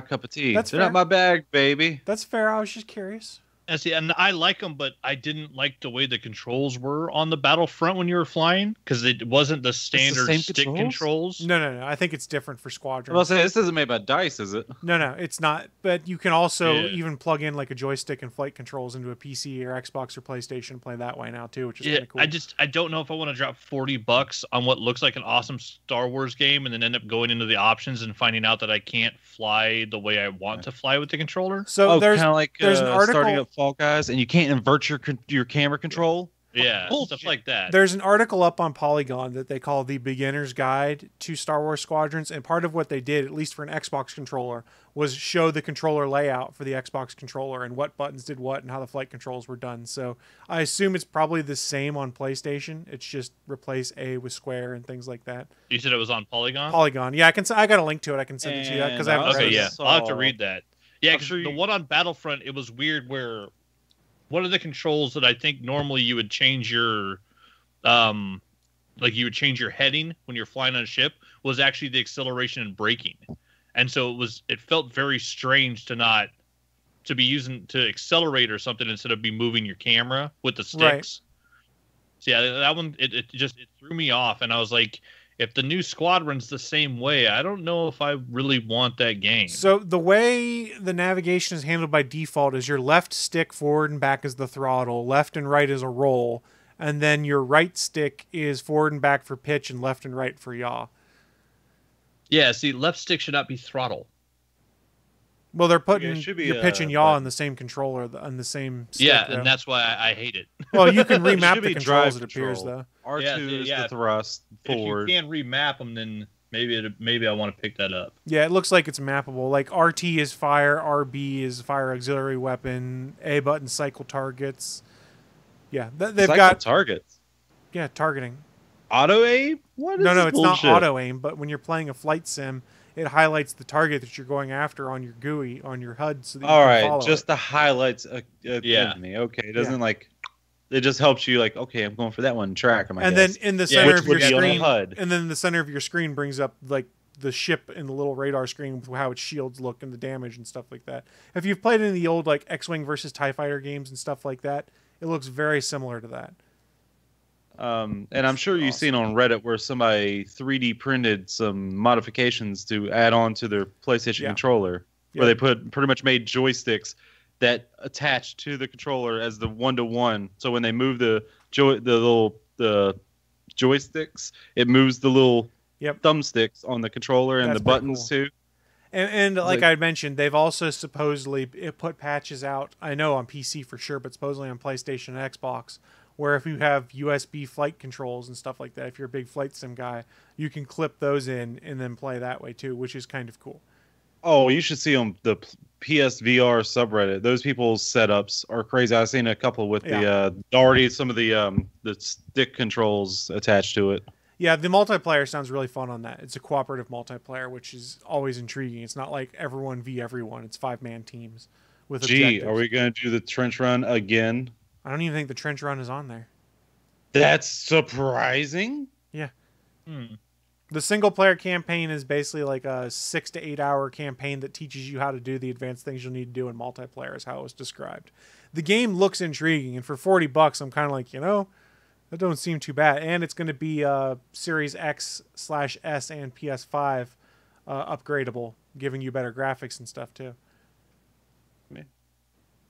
cup of tea. They're not my bag, baby. That's fair. I was just curious. And I like them, but I didn't like the way the controls were on the Battlefront when you were flying, because it wasn't the standard same stick controls? controls. No. I think it's different for Squadron. Well, I'll say this isn't made by DICE, is it? No, it's not. But you can also Yeah. even plug in like a joystick and flight controls into a PC or Xbox or PlayStation and play that way now too, which is kind of cool. I don't know if I want to drop $40 on what looks like an awesome Star Wars game and then end up going into the options and finding out that I can't fly the way I want to fly with the controller. So there's kind of like there's an article. starting up Fall Guys, and you can't invert your camera control. Yeah, Bullshit. stuff like that. There's an article up on Polygon that they call the Beginner's Guide to Star Wars Squadrons, and part of what they did, at least for an Xbox controller, was show the controller layout for the Xbox controller and what buttons did what and how the flight controls were done. So I assume it's probably the same on PlayStation. It's just replace A with square and things like that. You said it was on Polygon? Polygon, yeah, I got a link to it. I can send it to you because I haven't read Okay, it. yeah, saw- I'll have to read that. Yeah, I'm 'cause sure the you- one on Battlefront, it was weird where one of the controls that I think normally you would change your, like you would change your heading when you're flying on a ship, was actually the acceleration and braking. And so it felt very strange to be using to accelerate or something instead of be moving your camera with the sticks. Right. So yeah, that one, it threw me off. And I was like, if the new Squadron's the same way, I don't know if I really want that game. So the way the navigation is handled by default is your left stick forward and back is the throttle, left and right is a roll, and then your right stick is forward and back for pitch and left and right for yaw. Yeah, see, left stick should not be throttle. Well, they're Yeah, putting it should be your a pitch and yaw button. on the same controller, on the same stick. Yeah, though. and that's why I hate it. Well, you can It remap should the be controls, drive it appears, control. though. R2 is the thrust forward. If you can remap them, then maybe I want to pick that up. Yeah, it looks like it's mappable. Like RT is fire, RB is fire auxiliary weapon, A button cycle targets. Yeah, they've Cycle got targets. yeah targeting. Auto aim? What is No, this it's bullshit? not auto aim, but when you're playing a flight sim, it highlights the target that you're going after on your GUI, on your HUD, so that you All can right, follow just it. the highlights. Yeah. Me. Okay, it doesn't like. It just helps you like. Okay, I'm going for that one. Track them. And then in the center Which of would your be on the screen, HUD. and then the center of your screen brings up like the ship and the little radar screen with how its shields look and the damage and stuff like that. If you've played any of the old like X-Wing versus TIE Fighter games and stuff like that, it looks very similar to that. And I'm sure you've seen on Reddit where somebody 3D printed some modifications to add on to their PlayStation Yeah. controller, Yeah. where they pretty much made joysticks that attach to the controller as the 1-to-1. So when they move the joysticks, it moves the little Yep. thumbsticks on the controller and That's the pretty buttons cool. too. And like Like- I mentioned, they've also supposedly put patches out, I know on PC for sure, but supposedly on PlayStation and Xbox, where if you have USB flight controls and stuff like that, if you're a big flight sim guy, you can clip those in and then play that way too, which is kind of cool. Oh, you should see on the PSVR subreddit. Those people's setups are crazy. I've seen a couple with the already some of the stick controls attached to it. Yeah, the multiplayer sounds really fun on that. It's a cooperative multiplayer, which is always intriguing. It's not like everyone v everyone. It's 5-man teams with Gee, objectives. are we going to do the trench run again? I don't even think the trench run is on there. That's surprising. The single player campaign is basically like a 6 to 8 hour campaign that teaches you how to do the advanced things you'll need to do in multiplayer, is how it was described. The game looks intriguing, and for $40, I'm kind of like, that don't seem too bad. And it's going to be Series X/S and PS5 upgradable, giving you better graphics and stuff too. Yeah.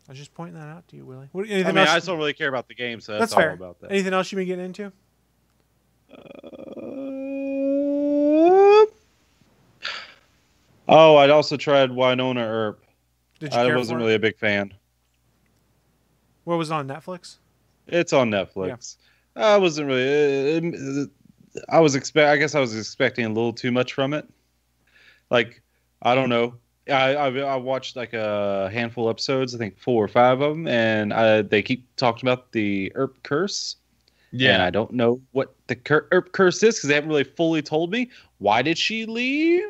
I was just pointing that out to you, Wllie. I just don't really care about the game, so that's all fair. about that. Anything else you've been getting into? Oh, I'd also tried Winona Earp. Did you I care wasn't for really it? a big fan. What was it on Netflix? It's on Netflix. I wasn't really. I guess I was expecting a little too much from it. Like, I don't know. I watched like a handful of episodes, I think 4 or 5 of them, and they keep talking about the Earp curse. Yeah. And I don't know what the Earp curse is because they haven't really fully told me. Why did she leave?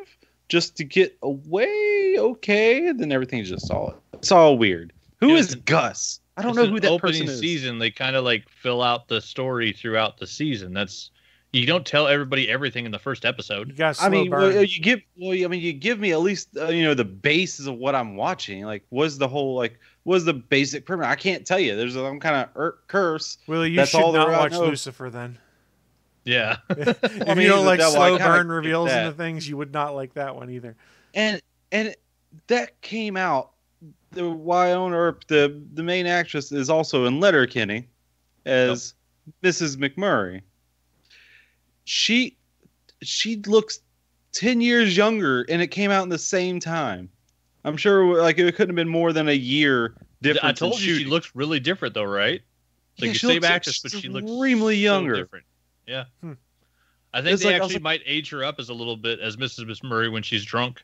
Just to get away? Okay. Then everything's just it's all weird. Who is Gus? I don't know who that opening person is. season. They kind of like fill out the story throughout the season. You don't tell everybody everything in the first You episode. got slow I mean, burn. you give me at least the basis of what I'm watching. Like, was the whole was the basic premise? I can't tell you. There's some kind of curse. Wllie, you That's should all not there I watch know. Lucifer then. Yeah. If mean, you don't he's like the devil. slow I kinda burn get reveals that. into things, you would not like that one either. And that came out. The the main actress is also in Letterkenny as Mrs. McMurray. She looks 10 years younger, and it came out in the same time. I'm sure like it couldn't have been more than a year difference. I told in you she shooting. looks really different though, right? Like Yeah, the she same looks actress, but she looks extremely younger. so different. Yeah. I think It's they like- I was actually might age her up as a little bit as Mrs. Miss Murray when she's drunk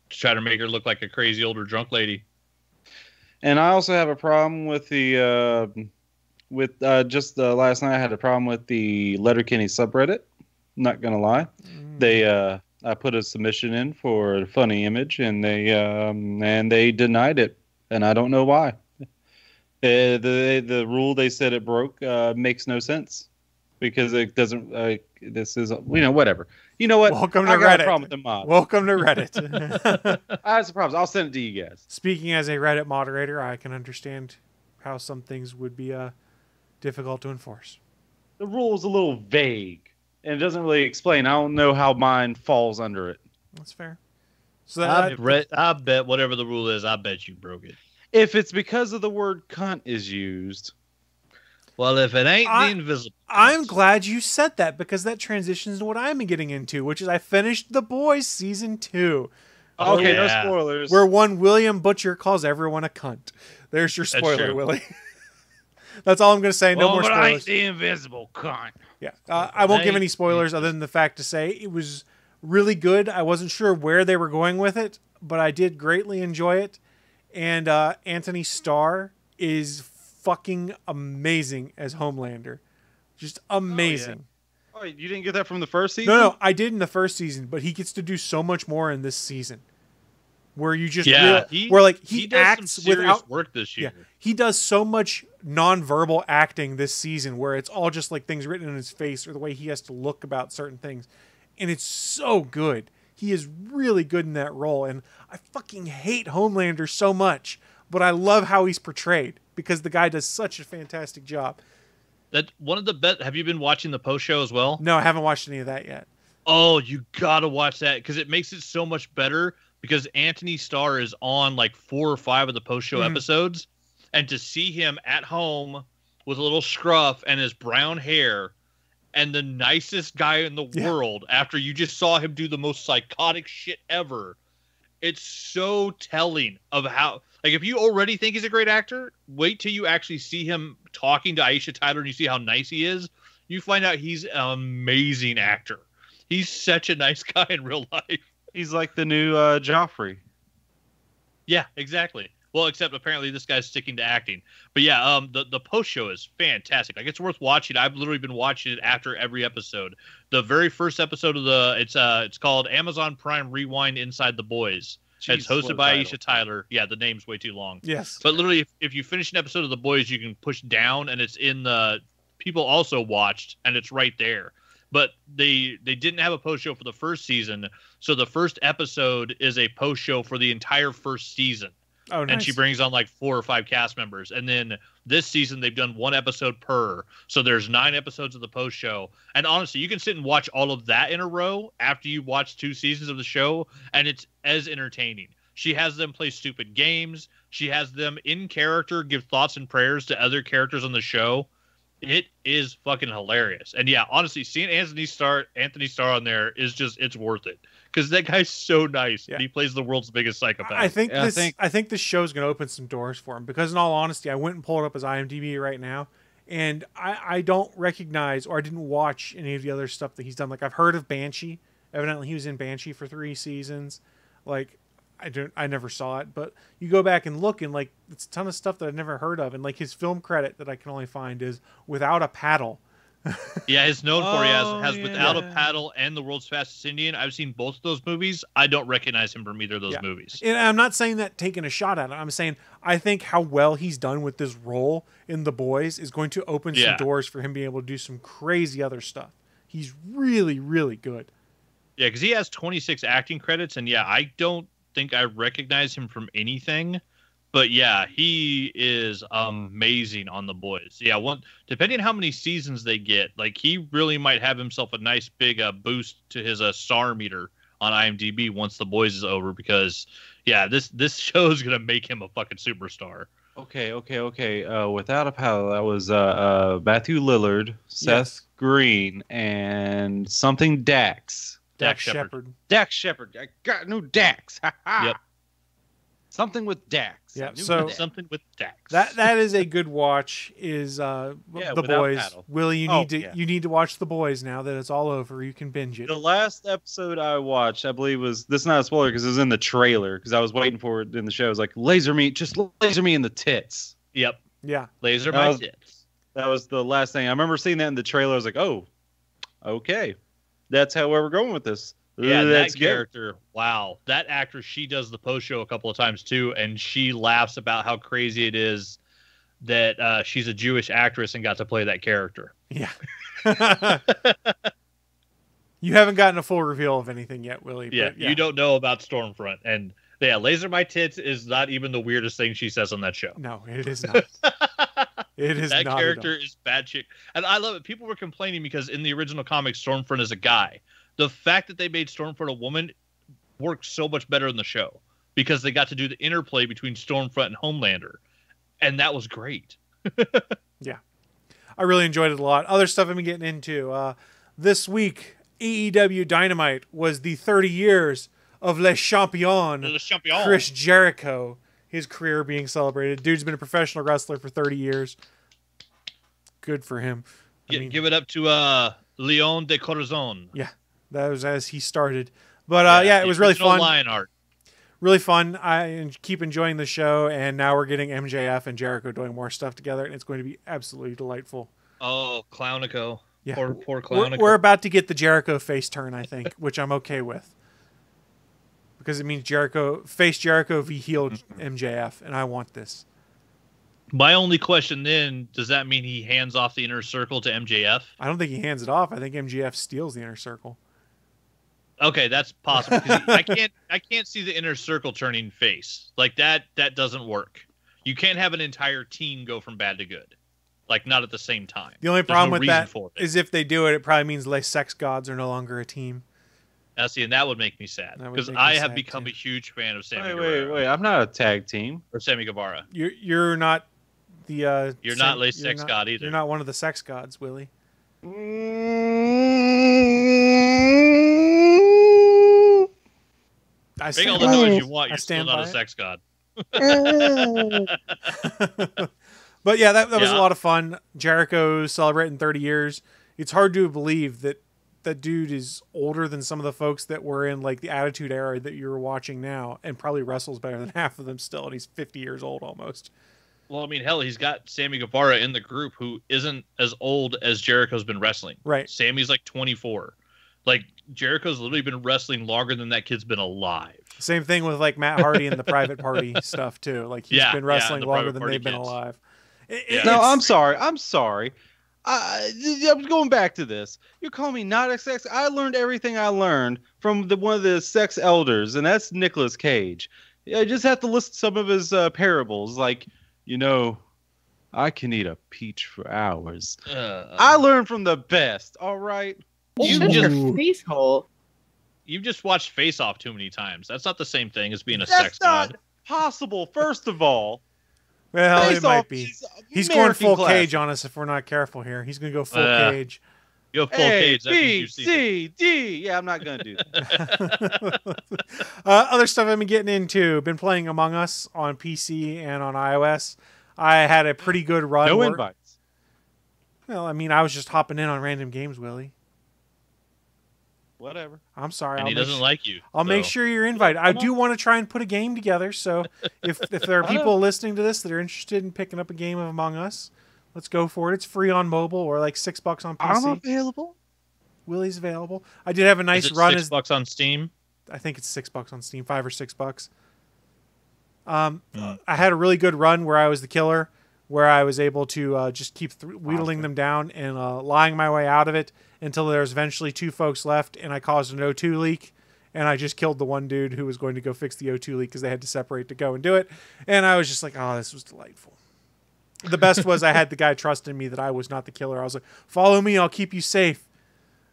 to try to make her look like a crazy older drunk lady. And I also have a problem with the last night I had a problem with the Letterkenny subreddit. Not gonna lie, I put a submission in for a funny image, and they denied it, and I don't know why. The rule they said it broke makes no sense because it doesn't. This is whatever. You know what? Welcome to I got Reddit. a problem with the mob. Welcome to Reddit. I have some problems. I'll send it to you guys. Speaking as a Reddit moderator, I can understand how some things would be difficult to enforce. The rule is a little vague, and it doesn't really explain. I don't know how mine falls under it. That's fair. So that, I bet whatever the rule is, I bet you broke it. If it's because of the word cunt is used. Well, if it ain't the Invisible. I'm glad you said that because that transitions to what I'm getting into, which is I finished The Boys season 2. Okay, no yeah. spoilers. Where one William Butcher calls everyone a cunt. There's your spoiler, true. Wllie. That's all I'm going to say. No more but I spoilers. ain't the invisible cunt. Yeah, I won't give any spoilers other than the fact to say it was really good. I wasn't sure where they were going with it, but I did greatly enjoy it. And Anthony Starr is fucking amazing as Homelander. Just amazing. Oh, you didn't get that from the first season? No, I did in the first season, but he gets to do so much more in this season. Where you just he does acts some serious without work this year. Yeah, he does so much nonverbal acting this season where it's all just like things written in his face or the way he has to look about certain things. And it's so good. He is really good in that role. And I fucking hate Homelander so much, but I love how he's portrayed because the guy does such a fantastic job. That one of the best. Have you been watching the post show as well? No, I haven't watched any of that yet. Oh, you gotta watch that because it makes it so much better. Because Anthony Starr is on like 4 or 5 of the post show episodes, and to see him at home with a little scruff and his brown hair, and the nicest guy in the world after you just saw him do the most psychotic shit ever. It's so telling of how, like, if you already think he's a great actor, wait till you actually see him talking to Aisha Tyler and you see how nice he is. You find out he's an amazing actor. He's such a nice guy in real life. He's like the new Joffrey. Yeah, exactly. Well, except apparently this guy's sticking to acting. But yeah, the post show is fantastic. Like, it's worth watching. I've literally been watching it after every episode. The very first episode of it's called Amazon Prime Rewind Inside the Boys. It's hosted by Aisha Tyler. Yeah, the name's way too long. Yes. But literally, if you finish an episode of The Boys, you can push down, and it's in the people also watched, and it's right there. But they didn't have a post show for the first season, so the first episode is a post show for the entire first season. Oh, nice. And she brings on like 4 or 5 cast members. And then this season they've done 1 episode per. So there's 9 episodes of the post show. And honestly, you can sit and watch all of that in a row after you watch 2 seasons of the show, and it's as entertaining. She has them play stupid games. She has them in character give thoughts and prayers to other characters on the show. It is fucking hilarious. And yeah, honestly, seeing Anthony Starr on there is just, it's worth it. Because that guy's so nice. Yeah. And he plays the world's biggest psychopath. I think this show's going to open some doors for him because in all honesty, I went and pulled up his IMDb right now and I don't recognize or I didn't watch any of the other stuff that he's done. Like, I've heard of Banshee. Evidently he was in Banshee for 3 seasons. Like, I never saw it, but you go back and look and like it's a ton of stuff that I've never heard of. And like his film credit that I can only find is Without a Paddle. Yeah, he's known for has yeah. Without a Paddle and The World's Fastest Indian. I've seen both of those movies. I don't recognize him from either of those movies. And I'm not saying that taking a shot at it. I'm saying I think how well he's done with this role in The Boys is going to open some doors for him being able to do some crazy other stuff. He's really, really good. Yeah, because he has 26 acting credits, and yeah, I don't think I recognize him from anything, But yeah, he is amazing on The Boys. Yeah, depending on how many seasons they get, like he really might have himself a nice big boost to his star meter on IMDb once The Boys is over. Because yeah, this show is gonna make him a fucking superstar. Okay. Without a paddle, that was Matthew Lillard, Seth Green, and something Dax. Dax Shepard. Dax Shepard. I got new Dax. Yep. Something with Dax. Yeah. So something with Dax. That is a good watch. Is The Boys. Paddle. Wllie, you need to watch The Boys now that it's all over. You can binge it. The last episode I watched, I believe, was this is not a spoiler because it was in the trailer because I was waiting for it in the show. It was like laser me in the tits. Yep. Yeah. Laser my tits. That was the last thing I remember seeing that in the trailer. I was like, oh, okay, that's how we're going with this. Yeah, that character. Wow, that actress. She does the post show a couple of times too, and she laughs about how crazy it is that she's a Jewish actress and got to play that character. Yeah. You haven't gotten a full reveal of anything yet, Wllie. Yeah, you don't know about Stormfront, and yeah, laser my tits is not even the weirdest thing she says on that show. No, it is not. It is that not. That character is bad chick, and I love it. People were complaining because in the original comics, Stormfront is a guy. The fact that they made Stormfront a woman works so much better in the show because they got to do the interplay between Stormfront and Homelander, and that was great. Yeah, I really enjoyed it a lot. Other stuff I've been getting into this week. AEW Dynamite was the 30 years of Le Champion, Chris Jericho. His career being celebrated. Dude's been a professional wrestler for 30 years. Good for him. Give it up to Leon de Corazon. Yeah. That was as he started. But it was really fun. Lion art. Really fun. I keep enjoying the show, and now we're getting MJF and Jericho doing more stuff together, and it's going to be absolutely delightful. Oh, Clownico. Yeah. Poor Clownico. We're about to get the Jericho face turn, I think, which I'm okay with. Because it means Jericho v. heel MJF, and I want this. My only question then, does that mean he hands off the inner circle to MJF? I don't think he hands it off. I think MJF steals the inner circle. Okay, that's possible. I can't see the inner circle turning face. Like that doesn't work. You can't have an entire team go from bad to good. Like not at the same time. The only problem with that is if they do it, it probably means Les Sex Gods are no longer a team. See, and that would make me sad because I have become a huge fan of Sammy Guevara. Wait! I'm not a tag team or Sammy Guevara. You're not the. You're not Les Sex God either. You're not one of the sex gods, Wllie. Make all the noise you want. You're still not a sex god. But yeah, that was a lot of fun. Jericho celebrating 30 years. It's hard to believe that that dude is older than some of the folks that were in like the Attitude Era that you're watching now, and probably wrestles better than half of them still, and he's 50 years old almost. Well, I mean, hell, he's got Sammy Guevara in the group who isn't as old as Jericho's been wrestling. Right. Sammy's like 24. Like, Jericho's literally been wrestling longer than that kid's been alive. Same thing with like Matt Hardy and the Private Party stuff too. Like he's been wrestling longer than they've been alive. No, I'm sorry. I'm going back to this. You're calling me not a sex. I learned everything I learned from one of the sex elders, and that's Nicolas Cage. I just have to list some of his parables. Like, I can eat a peach for hours. I learned from the best. All right. You've just watched Face Off too many times. That's not the same thing as being a sex god. That's not possible. First of all. Well, it might be. He's going full Cage on us if we're not careful here. He's going to go full Cage. Go full Cage. B, C, D. Yeah, I'm not going to do that. Other stuff I've been getting into. Been playing Among Us on PC and on iOS. I had a pretty good run. No invites. Well, I mean, I was just hopping in on random games, Wllie. Whatever. I'm sorry. And he doesn't like you. I'll make sure you're invited. I do want to try and put a game together. So if there are people listening to this that are interested in picking up a game of Among Us, let's go for it. It's free on mobile or like $6 on PC. I'm available. Willie's available. I did have a nice run. $6 on Steam? I think it's $6 on Steam, $5 or $6. I had a really good run where I was the killer, where I was able to just keep wheedling them down and lying my way out of it until there was eventually 2 folks left, and I caused an O2 leak, and I just killed the one dude who was going to go fix the O2 leak because they had to separate to go and do it. And I was just like, oh, this was delightful. The best was I had the guy trusting me that I was not the killer. I was like, follow me, I'll keep you safe,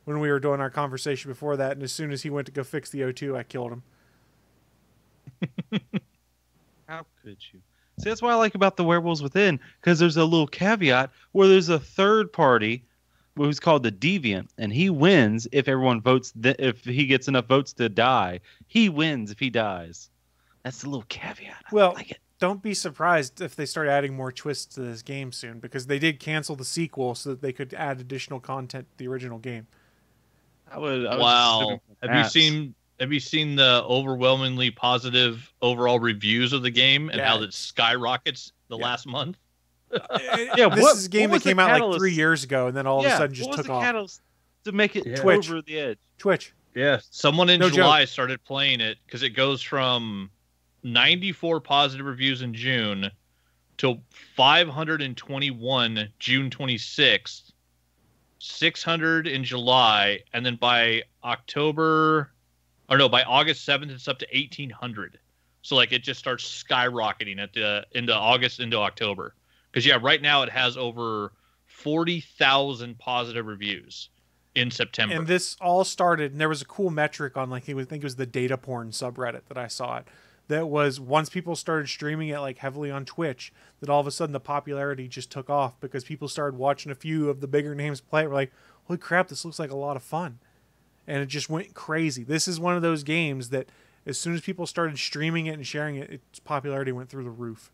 when we were doing our conversation before that. And as soon as he went to go fix the O2, I killed him. How could you? See, that's what I like about the Werewolves Within, because there's a little caveat where there's a third party who's called the Deviant, and he wins if everyone votes. If he gets enough votes to die, he wins if he dies. That's the little caveat. I like it. Don't be surprised if they start adding more twists to this game soon, because they did cancel the sequel so that they could add additional content to the original game. Wow. Have you seen the overwhelmingly positive overall reviews of the game and how it skyrockets the last month? This is a game that came out like 3 years ago, and then all of a sudden just took off. Catalyst to make it Twitch. over the edge? Twitch. Yeah. Someone in July started playing it because it goes from 94 positive reviews in June to 521 June 26th, 600 in July, and then by August 7th, it's up to 1,800. So like it just starts skyrocketing into August into October. Because right now it has over 40,000 positive reviews in September. And this all started, and there was a cool metric on I think it was the data porn subreddit that I saw it. That was once people started streaming it like heavily on Twitch, that all of a sudden the popularity just took off because people started watching a few of the bigger names play it. We're like, holy crap, this looks like a lot of fun. And it just went crazy. This is one of those games that as soon as people started streaming it and sharing it, its popularity went through the roof.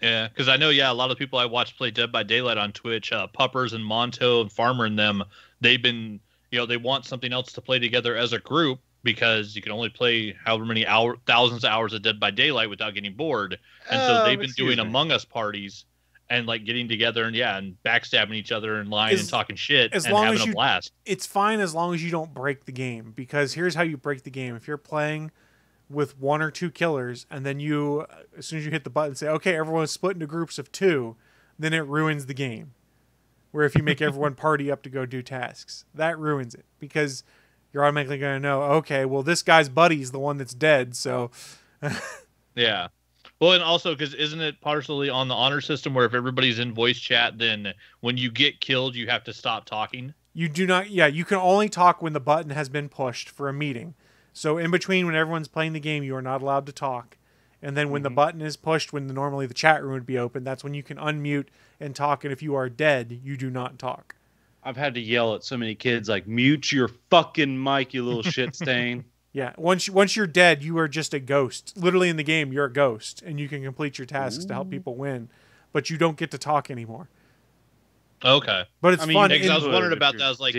Yeah, because I know, a lot of people I watched play Dead by Daylight on Twitch, Puppers and Monto and Farmer and them, they've been, they want something else to play together as a group because you can only play however many thousands of hours of Dead by Daylight without getting bored. And so they've been doing Among Us parties and like getting together and backstabbing each other and lying and talking shit and having a blast. It's fine as long as you don't break the game, because here's how you break the game. If you're playing with one or two killers, and then you, as soon as you hit the button, say, okay, everyone's split into groups of 2, then it ruins the game. Where if you make everyone party up to go do tasks, that ruins it, because you're automatically going to know, okay, well, this guy's buddy's the one that's dead, so... Yeah. Well, and also, because isn't it partially on the honor system where if everybody's in voice chat, then when you get killed, you have to stop talking? You do not, you can only talk when the button has been pushed for a meeting. So in between, when everyone's playing the game, you are not allowed to talk. And then when the button is pushed, when normally the chat room would be open, that's when you can unmute and talk. And if you are dead, you do not talk. I've had to yell at so many kids, like, mute your fucking mic, you little shit stain. Yeah, once you're dead, you are just a ghost. Literally in the game, you're a ghost, and you can complete your tasks to help people win, but you don't get to talk anymore. Okay, but it's fun. Because I was wondering about that. I was like,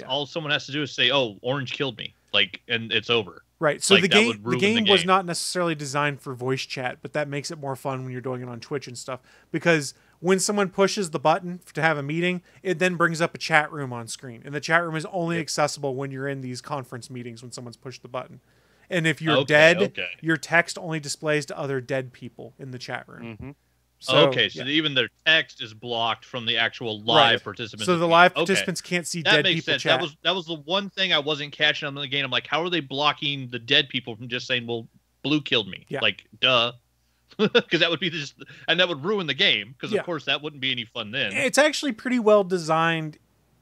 all someone has to do is say, "Oh, orange killed me," like, and it's over. Right. So the game was not necessarily designed for voice chat, but that makes it more fun when you're doing it on Twitch and stuff. Because when someone pushes the button to have a meeting, it then brings up a chat room on screen, and the chat room is only accessible when you're in these conference meetings when someone's pushed the button. And if you're dead, your text only displays to other dead people in the chat room. Mm-hmm. So even their text is blocked from the actual live participants. So the live participants can't see dead people chat. That was the one thing I wasn't catching on the game. I'm like, how are they blocking the dead people from just saying, "Well, Blue killed me"? Yeah. Like, duh. Because that would be and that would ruin the game. Because of course that wouldn't be any fun then. It's actually pretty well designed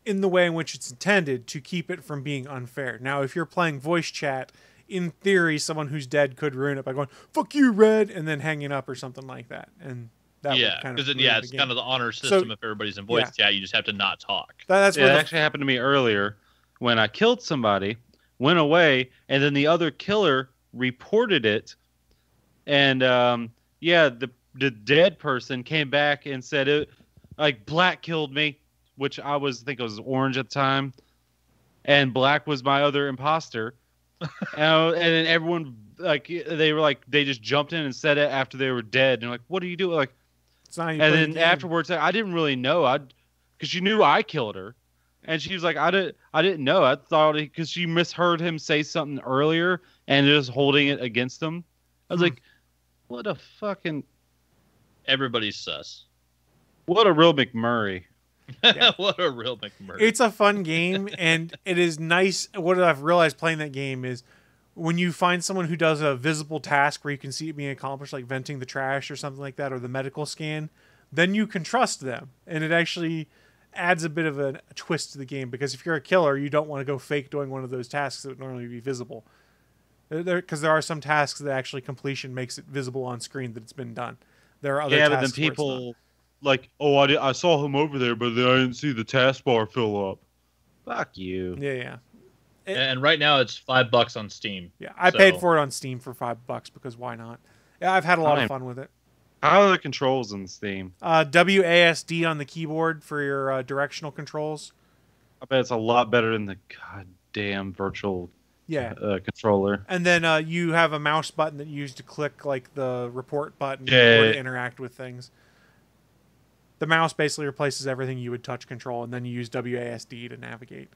in the way in which it's intended to keep it from being unfair. Now, if you're playing voice chat, in theory, someone who's dead could ruin it by going "fuck you, Red" and then hanging up or something like that. And because it's kind of the honor system. If everybody's in voice chat, you just have to not talk. That's what actually happened to me earlier when I killed somebody, went away, and then the other killer reported it, and the dead person came back and said it, like, Black killed me, which I think it was orange at the time, and Black was my other imposter, and then everyone they just jumped in and said it after they were dead, and like, what are you doing? Like. And then afterwards, I didn't really know, because she knew I killed her, and she was like, I didn't know. I thought because she misheard him say something earlier and just holding it against him. I was like, what a fucking... Everybody's sus. What a real McMurray. Yeah. What a real McMurray. It's a fun game, and it is nice. What I've realized playing that game is when you find someone who does a visible task where you can see it being accomplished, like venting the trash or something like that, or the medical scan, then you can trust them. And it actually adds a bit of a twist to the game, because if you're a killer, you don't want to go fake doing one of those tasks that would normally be visible. Because there are some tasks that actually completion makes it visible on screen that it's been done. There are other tasks but then people like, oh, I saw him over there, but then I didn't see the taskbar fill up. Fuck you. Yeah. And right now it's $5 on Steam. Yeah, I paid for it on Steam for $5 because why not? Yeah, I've had a lot of fun with it. How are the controls in Steam? WASD on the keyboard for your directional controls. I bet it's a lot better than the goddamn virtual controller. And then you have a mouse button that you use to click like the report button or to interact with things. The mouse basically replaces everything you would touch control, and then you use WASD to navigate.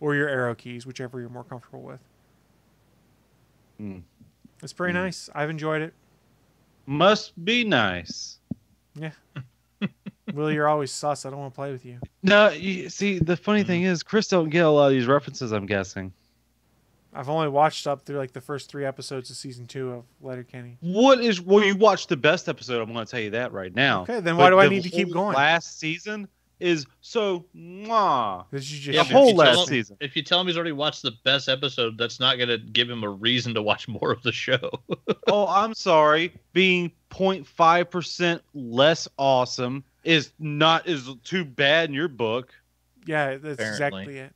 Or your arrow keys, whichever you're more comfortable with. It's pretty nice. I've enjoyed it. Must be nice. Yeah. Wllie, you're always sus. I don't want to play with you. No, you see, the funny thing is, Chris don't get a lot of these references, I'm guessing. I've only watched up through like the first 3 episodes of season 2 of Letterkenny. Well, you watched the best episode, I'm going to tell you that right now. Okay, then why do I need to keep going? Last season is so mwah. The whole last season. If you tell him he's already watched the best episode, that's not going to give him a reason to watch more of the show. Oh, I'm sorry. Being 0.5% less awesome is too bad in your book. Yeah, that's exactly it.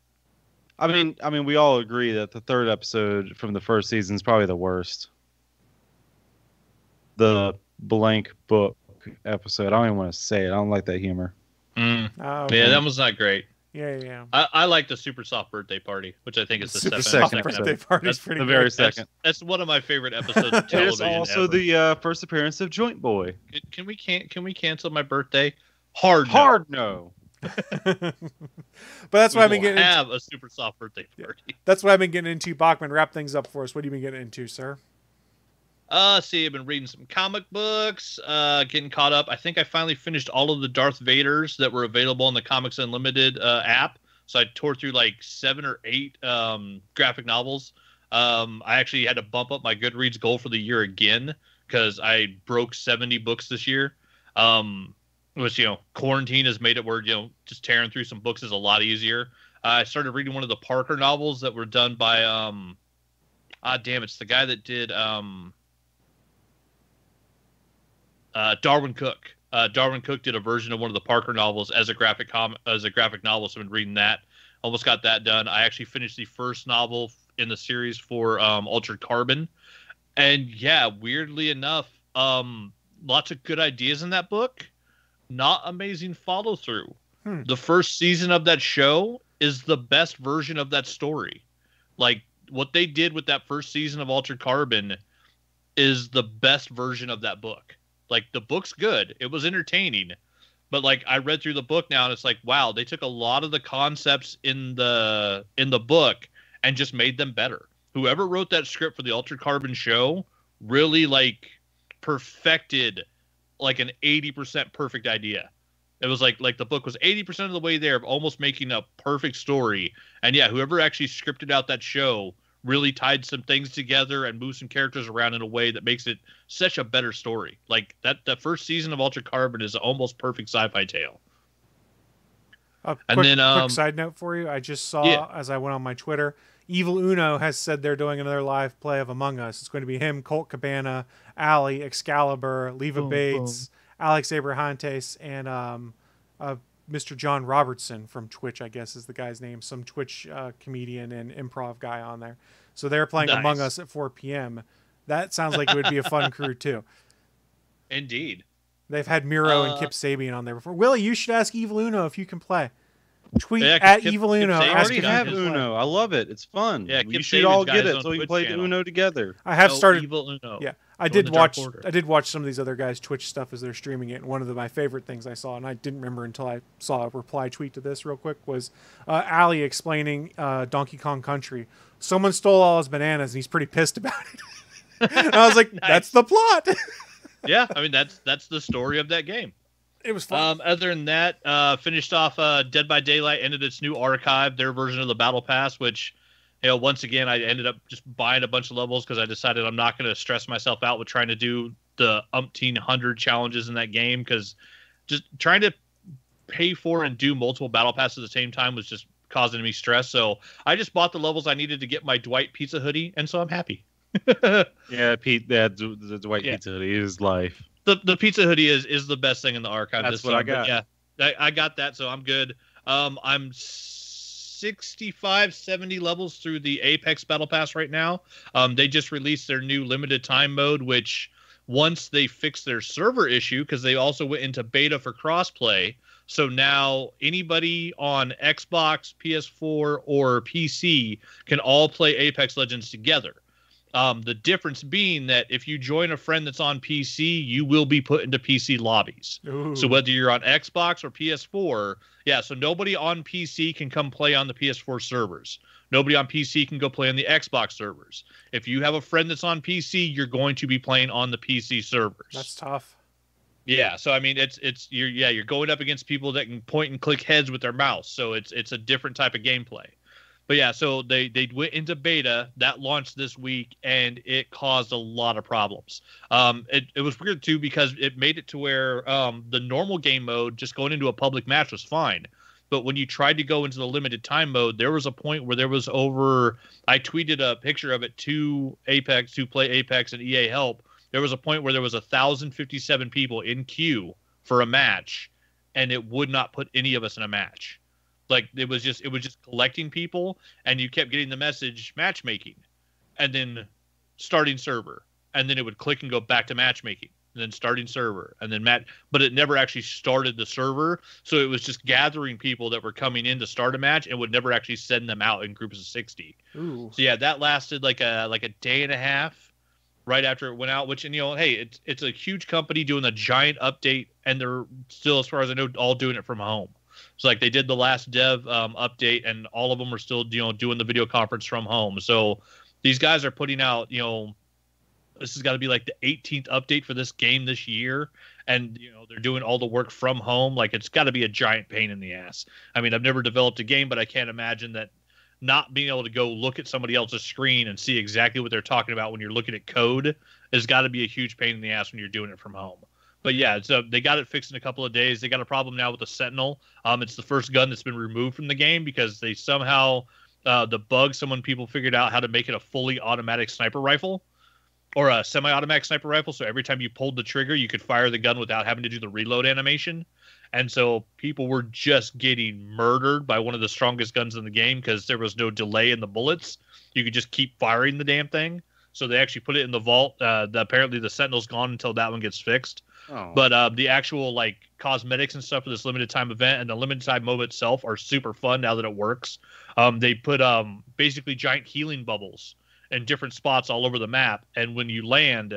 I mean, we all agree that the 3rd episode from the first season is probably the worst. The blank book episode. I don't even want to say it. I don't like that humor. Okay. Yeah, that was not great. Yeah. I like the super soft birthday party, which I think is the second birthday party. That's pretty the good. very second. That's one of my favorite episodes of television. It's also ever. the first appearance of Joint Boy. Can we cancel my birthday? Hard no. But that's what I've been getting into. Have a super soft birthday party. That's what I've been getting into. Bachman, wrap things up for us. What have you been getting into, sir? See, I've been reading some comic books, getting caught up. I think I finally finished all of the Darth Vaders that were available on the Comics Unlimited app. So I tore through like 7 or 8 graphic novels. I actually had to bump up my Goodreads goal for the year again because I broke 70 books this year. Which, quarantine has made it where, just tearing through some books is a lot easier. I started reading one of the Parker novels that were done by, it's the guy that did Darwin Cook. Darwin Cook did a version of one of the Parker novels as a graphic novel, so I've been reading that. Almost got that done. I actually finished the first novel in the series for Altered Carbon. And yeah, weirdly enough, lots of good ideas in that book. Not amazing follow through. The first season of that show is the best version of that story. Like what they did with that first season of Altered Carbon is the best version of that book. Like the book's good. It was entertaining. But like I read through the book now and it's like, wow, they took a lot of the concepts in the book and just made them better. Whoever wrote that script for the Altered Carbon show really like perfected like an 80% perfect idea. It was like the book was 80% of the way there of almost making a perfect story. And yeah, whoever actually scripted out that show really tied some things together and moved some characters around in a way that makes it such a better story. Like that first season of Altered Carbon is an almost perfect sci-fi tale. Quick side note for you. I just saw as I went on my Twitter, Evil Uno has said they're doing another live play of Among Us. It's going to be him, Colt Cabana, Allie, Excalibur, Leva Bates, Alex Abrahantes, and Mr. John Robertson from Twitch, I guess is the guy's name. Some Twitch comedian and improv guy on there. So they're playing Among Us at 4 p.m. That sounds like it would be a fun crew too. Indeed. They've had Miro and Kip Sabian on there before. Wllie, you should ask Evil Uno if you can play. Tweet at Evil Uno. I already have Uno. I love it. It's fun. Yeah, you should all get it so we can play Uno together. I have started. Evil Uno. Yeah, I did watch some of these other guys' Twitch stuff as they're streaming it. And one of my favorite things I saw, and I didn't remember until I saw a reply tweet to this real quick, was Allie explaining Donkey Kong Country. Someone stole all his bananas, and he's pretty pissed about it. And I was like, "That's the plot." Yeah, I mean that's the story of that game. It was fun. Other than that, finished off Dead by Daylight, ended its new archive, their version of the Battle Pass, which, once again, I ended up just buying a bunch of levels because I decided I'm not going to stress myself out with trying to do the umpteen hundred challenges in that game, because just trying to pay for and do multiple battle passes at the same time was just causing me stress. So I just bought the levels I needed to get my Dwight Pizza hoodie, and so I'm happy. Yeah, Pete, the Dwight Pizza hoodie is life. The pizza hoodie is the best thing in the archive. That's what I got. Yeah, I got that, so I'm good. I'm 65, 70 levels through the Apex Battle Pass right now. They just released their new limited time mode, which once they fix their server issue, because they also went into beta for crossplay. So now anybody on Xbox, PS4, or PC can all play Apex Legends together. The difference being that if you join a friend that's on PC, you will be put into PC lobbies. Ooh. So whether you're on Xbox or PS4, so nobody on PC can come play on the PS4 servers. Nobody on PC can go play on the Xbox servers. If you have a friend that's on PC, you're going to be playing on the PC servers. That's tough. Yeah, so I mean, you're going up against people that can point and click heads with their mouse. So it's a different type of gameplay. But yeah, so they went into beta that launched this week, and it caused a lot of problems. It was weird too, because it made it to where the normal game mode, just going into a public match, was fine. But when you tried to go into the limited time mode, there was a point where there was I tweeted a picture of it to Apex, to play Apex and EA Help. There was a point where there was 1,057 people in queue for a match, and it would not put any of us in a match. Like it was just collecting people, and you kept getting the message matchmaking, and then starting server, and then it would click and go back to matchmaking, and then starting server, and then but it never actually started the server. So it was just gathering people that were coming in to start a match, and would never actually send them out in groups of 60. Ooh. So yeah, that lasted like a day and a half right after it went out, which, and hey, it's a huge company doing a giant update, and they're still, as far as I know, all doing it from home. So like they did the last dev update, and all of them are still doing the video conference from home. So these guys are putting out, this has got to be like the 18th update for this game this year, and they're doing all the work from home. Like it's got to be a giant pain in the ass. I mean, I've never developed a game, but I can't imagine that not being able to go look at somebody else's screen and see exactly what they're talking about when you're looking at code has got to be a huge pain in the ass when you're doing it from home. But yeah, so they got it fixed in a couple of days. They got a problem now with the Sentinel. It's the first gun that's been removed from the game because they somehow, people figured out how to make it a fully automatic sniper rifle, or a semi-automatic sniper rifle. So every time you pulled the trigger, you could fire the gun without having to do the reload animation. And so people were just getting murdered by one of the strongest guns in the game because there was no delay in the bullets. You could just keep firing the damn thing. So they actually put it in the vault. Apparently the Sentinel's gone until that one gets fixed. Oh. But the actual like cosmetics and stuff for this limited time event and the limited time mode itself are super fun now that it works. They put basically giant healing bubbles in different spots all over the map, and when you land,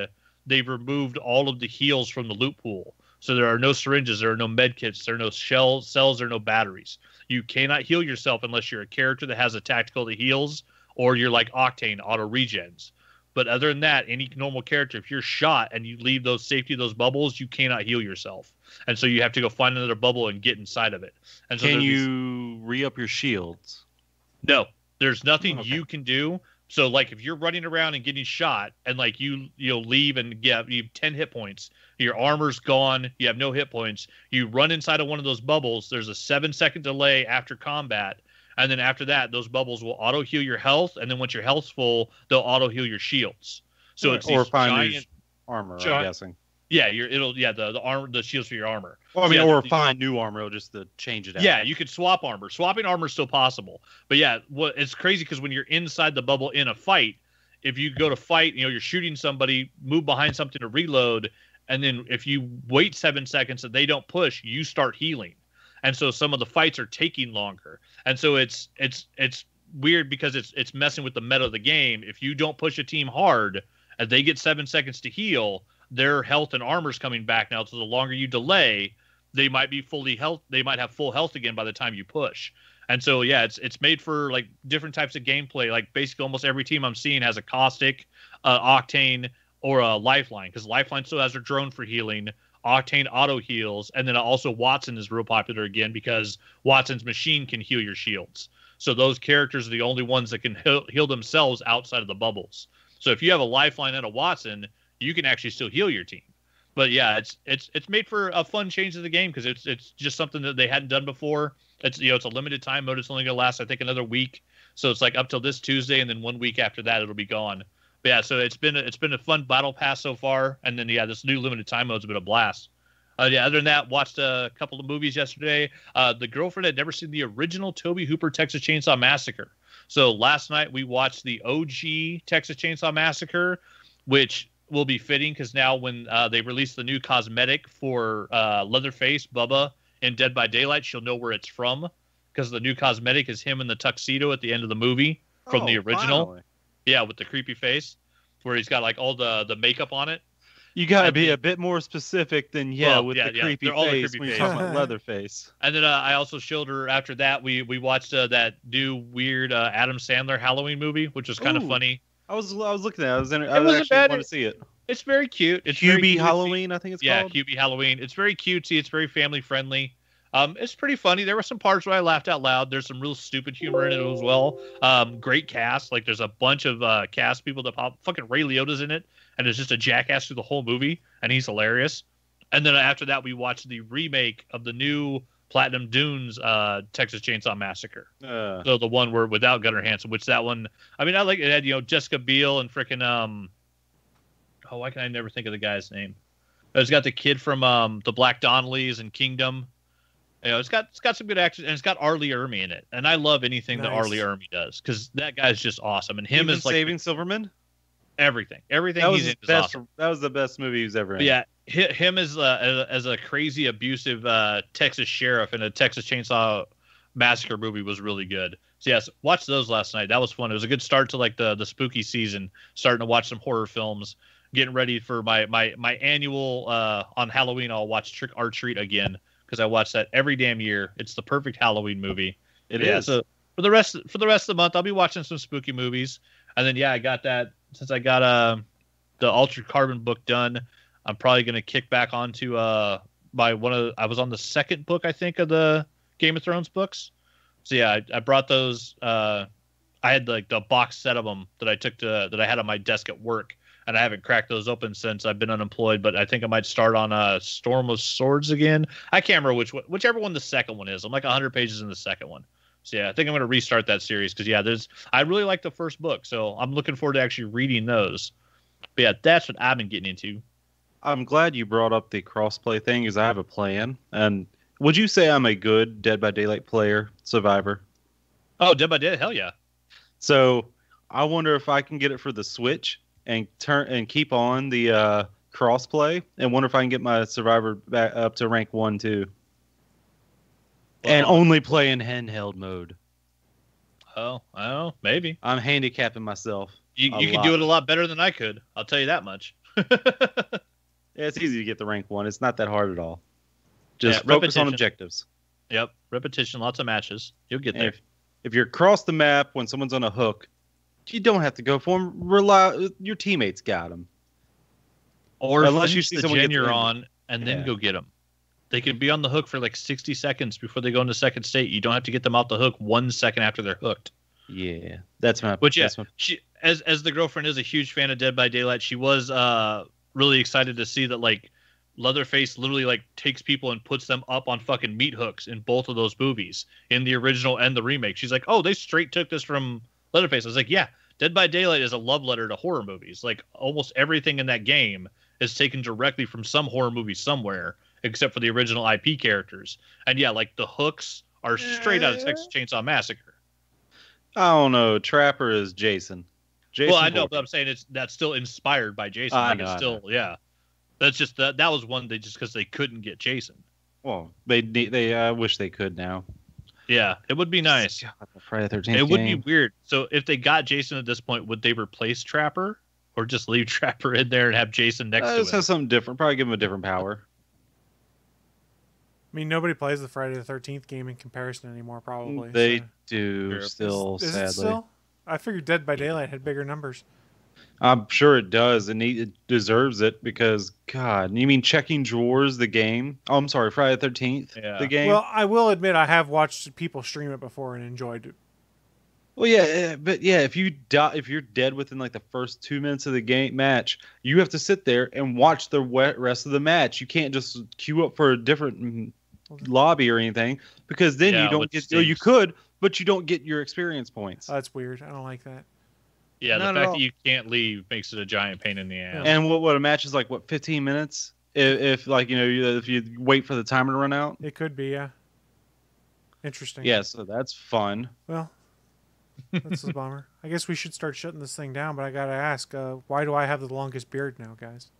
they've removed all of the heals from the loot pool. So there are no syringes, there are no med kits, there are no cells, there are no batteries. You cannot heal yourself unless you're a character that has a tactical that heals, or you're like Octane, auto regens. But other than that, any normal character, if you're shot and you leave those bubbles, you cannot heal yourself. And so you have to go find another bubble and get inside of it. And so can you re-up your shields? No, there's nothing you can do. So like if you're running around and getting shot and like you'll leave and you have 10 hit points, your armor's gone, you have no hit points, you run inside of one of those bubbles, there's a 7-second delay after combat. And then after that, those bubbles will auto heal your health, and then once your health's full, they'll auto heal your shields. So it's or find giant new armor, I'm guessing. Yeah, the armor, the shields for your armor. Well, I mean, or find new armor just to change it out. Yeah, you could swap armor. Swapping armor is still possible. But yeah, it's crazy because when you're inside the bubble in a fight, if you go to fight, you're shooting somebody, move behind something to reload, and then if you wait 7 seconds and they don't push, you start healing. And so some of the fights are taking longer. And so it's weird because it's messing with the meta of the game. If you don't push a team hard and they get 7 seconds to heal, their health and armor's coming back now. So the longer you delay, they might be they might have full health again by the time you push. And so yeah, it's made for like different types of gameplay. Like basically almost every team I'm seeing has a Caustic, Octane, or a Lifeline, because Lifeline still has their drone for healing. Octane auto heals, and then also Watson is real popular again because Watson's machine can heal your shields. So those characters are the only ones that can heal themselves outside of the bubbles. So if you have a Lifeline and a Watson, you can actually still heal your team. But yeah, it's made for a fun change to the game because it's just something that they hadn't done before. It's it's a limited time mode. It's only gonna last I think another week. So it's like up till this Tuesday, and then 1 week after that it'll be gone. But yeah, so it's been a fun battle pass so far, and then this new limited time mode's been a blast. Yeah, other than that, watched a couple of movies yesterday. The girlfriend had never seen the original Tobe Hooper Texas Chainsaw Massacre. So last night we watched the OG Texas Chainsaw Massacre, which will be fitting because now when they release the new cosmetic for Leatherface, Bubba, in Dead by Daylight, she'll know where it's from because the new cosmetic is him in the tuxedo at the end of the movie from the original. Finally. Yeah, with the creepy face where he's got like all the makeup on it. You got to be a bit more specific than the creepy face when you're talking about Leatherface. And then I also showed her after that we watched that new weird Adam Sandler Halloween movie, which was kind of funny. I was looking at it. I actually want to see it. It's very cute. It's QB Halloween, I think it's called. Yeah, QB Halloween. It's very cutesy. It's very family friendly. It's pretty funny. There were some parts where I laughed out loud. There's some real stupid humor in it as well. Great cast. Like there's a bunch of cast people that pop. Fucking Ray Liotta's in it, and it's just a jackass through the whole movie, and he's hilarious. And then after that, we watched the remake of the new Platinum Dunes Texas Chainsaw Massacre. So the one where without Gunnar Hansen, which that one, I mean, I like it had Jessica Biel and freaking why can I never think of the guy's name? It's got the kid from the Black Donnellys and Kingdom. It's got some good action, and it's got Arlie Ermy in it. And I love anything that Arlie Ermy does because that guy's just awesome. And him is like Saving Silverman. Everything that was he's in is awesome. That was the best movie he's ever in. But yeah, him as a crazy abusive Texas sheriff in a Texas Chainsaw Massacre movie was really good. So yes, watched those last night. That was fun. It was a good start to like the spooky season. Starting to watch some horror films. Getting ready for my annual on Halloween. I'll watch Trick or Treat again because I watch that every damn year. It's the perfect Halloween movie. It is. So for the rest of the month, I'll be watching some spooky movies. And then I got that. Since I got the Altered Carbon book done, I'm probably gonna kick back onto I was on the second book I think of the Game of Thrones books. So yeah, I brought those. I had like the box set of them that I had on my desk at work, and I haven't cracked those open since I've been unemployed. But I think I might start on Storm of Swords again. I can't remember whichever one the second one is. I'm like 100 pages in the second one. So yeah, I think I'm going to restart that series because I really like the first book, so I'm looking forward to actually reading those. But yeah, that's what I've been getting into. I'm glad you brought up the crossplay thing because I have a plan. And would you say I'm a good Dead by Daylight player, survivor? Oh, Dead by Daylight, hell yeah. So I wonder if I can get it for the Switch and keep on the crossplay, and wonder if I can get my survivor back up to rank 1 too. And only play in handheld mode. Oh, I don't know. Maybe. I'm handicapping myself. You can do it a lot better than I could. I'll tell you that much. Yeah, it's easy to get the rank 1. It's not that hard at all. Just focus on objectives. Yep. Repetition, lots of matches. You'll get there. If you're across the map when someone's on a hook, you don't have to go for them. Your teammates got them. Or unless you see someone you're on and then go get them. They could be on the hook for like 60 seconds before they go into second state. You don't have to get them out the hook 1 second after they're hooked. Yeah, that's my. But yeah, she as the girlfriend is a huge fan of Dead by Daylight. She was really excited to see that like Leatherface literally like takes people and puts them up on fucking meat hooks in both of those movies, in the original and the remake. She's like, oh, they straight took this from Leatherface. I was like, yeah, Dead by Daylight is a love letter to horror movies. Like almost everything in that game is taken directly from some horror movie somewhere, except for the original IP characters. And yeah, like the hooks are straight out of Texas Chainsaw Massacre. I don't know. Trapper is Jason. Well, I know, but I'm saying that's still inspired by Jason. Yeah. That's just that was one just because they couldn't get Jason. Well, they wish they could now. Yeah, it would be nice. God, the Friday the 13th It would be weird. So if they got Jason at this point, would they replace Trapper or just leave Trapper in there and have Jason next to him? Just have something different. Probably give him a different power. I mean, nobody plays the Friday the 13th game in comparison anymore, probably. They do still, sadly. Is it still? I figured Dead by Daylight had bigger numbers. I'm sure it does, and it deserves it because, God, you mean checking drawers, the game? Oh, I'm sorry, Friday the 13th, the game? Well, I will admit I have watched people stream it before and enjoyed Well, yeah, but yeah, if you die, if you're dead within like the first 2 minutes of the game match, you have to sit there and watch the rest of the match. You can't just queue up for a different lobby or anything, because then you don't get. You could, but you don't get your experience points. Oh, that's weird. I don't like that. Yeah, the fact that you can't leave makes it a giant pain in the ass. And what a match is like? What, 15 minutes? If like if you wait for the timer to run out, it could be. Yeah. Interesting. Yeah, so that's fun. Well. That's a bummer. I guess we should start shutting this thing down, but I gotta ask, why do I have the longest beard now, guys?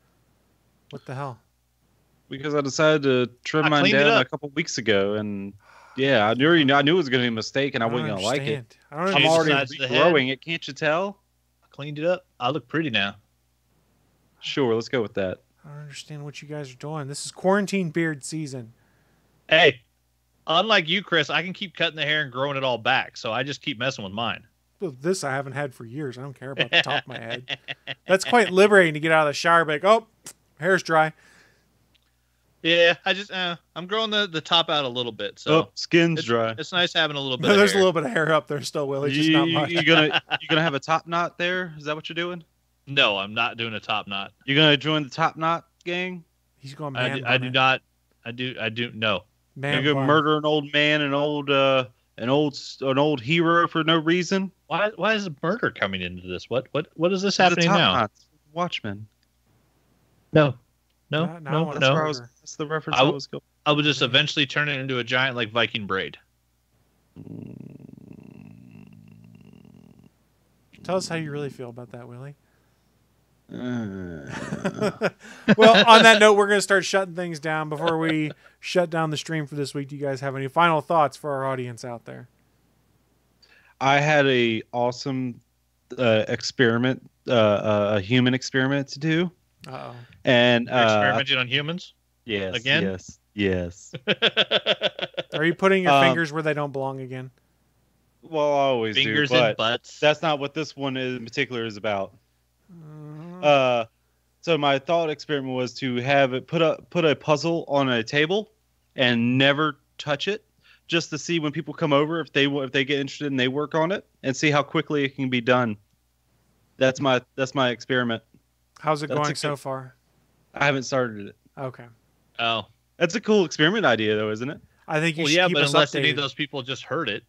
What the hell? Because I decided to trim mine down a couple weeks ago, and yeah, I knew it was going to be a mistake, and I wasn't going to like it. I'm already regrowing it. Can't you tell? I cleaned it up. I look pretty now. Sure, let's go with that. I don't understand what you guys are doing. This is quarantine beard season. Hey. Unlike you, Chris, I can keep cutting the hair and growing it all back, so I just keep messing with mine. Well, this I haven't had for years. I don't care about the top of my head. That's quite liberating to get out of the shower, be like, oh, hair's dry. Yeah, I'm growing the top out a little bit, so skin's dry. It's nice having a little bit. There's a little bit of hair up there still, Wllie. Just not much. You gonna have a top knot there? Is that what you're doing? No, I'm not doing a top knot. You're gonna join the top knot gang? He's going. I do not. I do no. You go murder an old man, an old hero for no reason. Why is a murder coming into this? What is this happening now? Watchmen. No. That's the reference I was going. I would just eventually turn it into a giant like Viking braid. Tell us how you really feel about that, Wllie. Well, on that note, we're going to start shutting things down. Before we shut down the stream for this week, do you guys have any final thoughts for our audience out there? I had a awesome experiment, a human experiment to do. Uh-oh. And you're experimenting on humans? Yes. Again? Yes. Are you putting your fingers where they don't belong again? Well, I always fingers do, but in butts. That's not what this one in particular is about. So my thought experiment was to have it put a puzzle on a table and never touch it, just to see when people come over if they get interested and they work on it, and see how quickly it can be done. That's my experiment. How's it going so far? I haven't started it. Okay. Oh, that's a cool experiment idea, though, isn't it? I think you should keep but us unless updated. any of those people just heard it.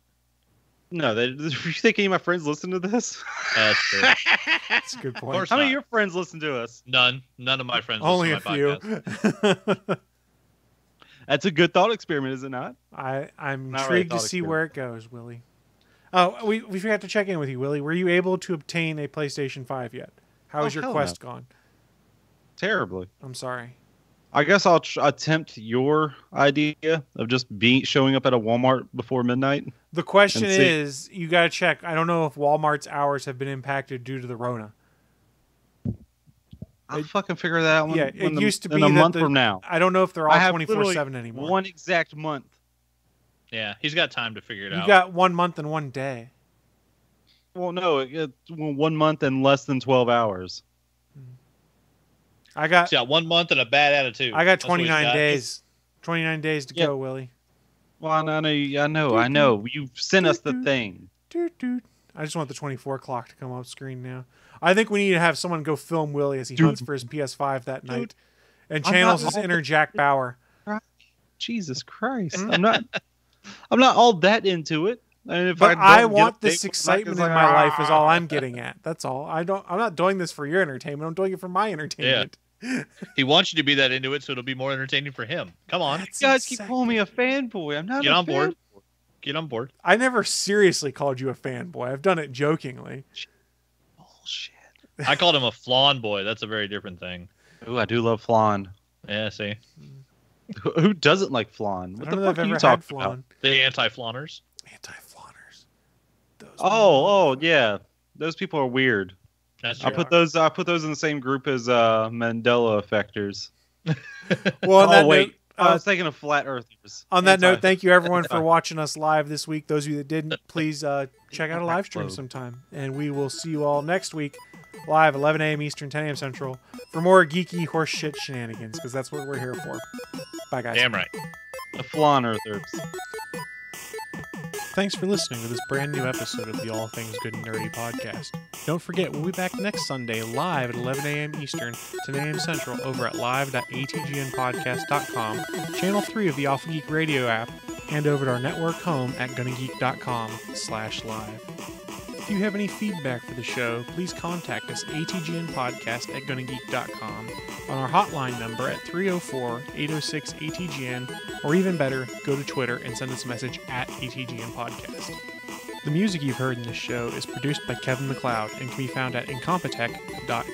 No, you think any of my friends listen to this? That's true. That's a good point. How many of your friends listen to us? None of my friends Only listen to a my few. That's a good thought experiment, is it not? I'm intrigued to see where it goes, Wllie. Oh, we forgot to check in with you, Wllie. Were you able to obtain a PlayStation 5 yet? How has your quest gone? Terribly. I'm sorry. I guess I'll attempt your idea of just showing up at a Walmart before midnight. The question is, you got to check. I don't know if Walmart's hours have been impacted due to the Rona. I'll fucking figure that out. It used to be in a month from now. I don't know if they're all 24/7 anymore. One exact month. Yeah, he's got time to figure it out. You got 1 month and 1 day. Well, no, 1 month and less than 12 hours. I got 1 month and a bad attitude. I got 29 days. 29 days to go, Wllie. Well, I know. You've sent us the thing. I just want the 24 clock to come off screen now. I think we need to have someone go film Wllie as he hunts for his PS5 that night and channels his inner Jack Bauer. Jesus Christ. I'm not all that into it. But I want this excitement in my life is all I'm getting at. That's all. I'm not doing this for your entertainment. I'm doing it for my entertainment. Yeah. He wants you to be that into it, so it'll be more entertaining for him. Come on. You guys keep calling me a fanboy. I'm not. Get on board. Get on board. I never seriously called you a fanboy. I've done it jokingly. Bullshit. I called him a flan boy. That's a very different thing. Ooh, I do love flan. Yeah, see. Who doesn't like flan? What the fuck are you talking about? The anti-flaners. Anti-flaners. Oh, yeah. Those people are weird. That's true. I put those in the same group as Mandela effectors. Well, I was thinking of flat earthers. On that note, thank you everyone for watching us live this week. Those of you that didn't, please check out a live stream sometime. And we will see you all next week live 11 a.m. Eastern, 10 a.m. Central for more geeky horseshit shenanigans, because that's what we're here for. Bye, guys. Damn right. The flan earthers. thanks for listening to this brand new episode of the All Things Good and Nerdy podcast. Don't forget, we'll be back next Sunday live at 11 a.m. Eastern, 10 a.m. Central over at live.atgnpodcast.com, channel 3 of the Alpha Geek radio app, and over at our network home at gonnageek.com/live. If you have any feedback for the show, please contact us atgnpodcast@gonnageek.com, on our hotline number at 304-806-ATGN, or even better, go to Twitter and send us a message at ATGN Podcast. The music you've heard in this show is produced by Kevin MacLeod and can be found at incompetech.com.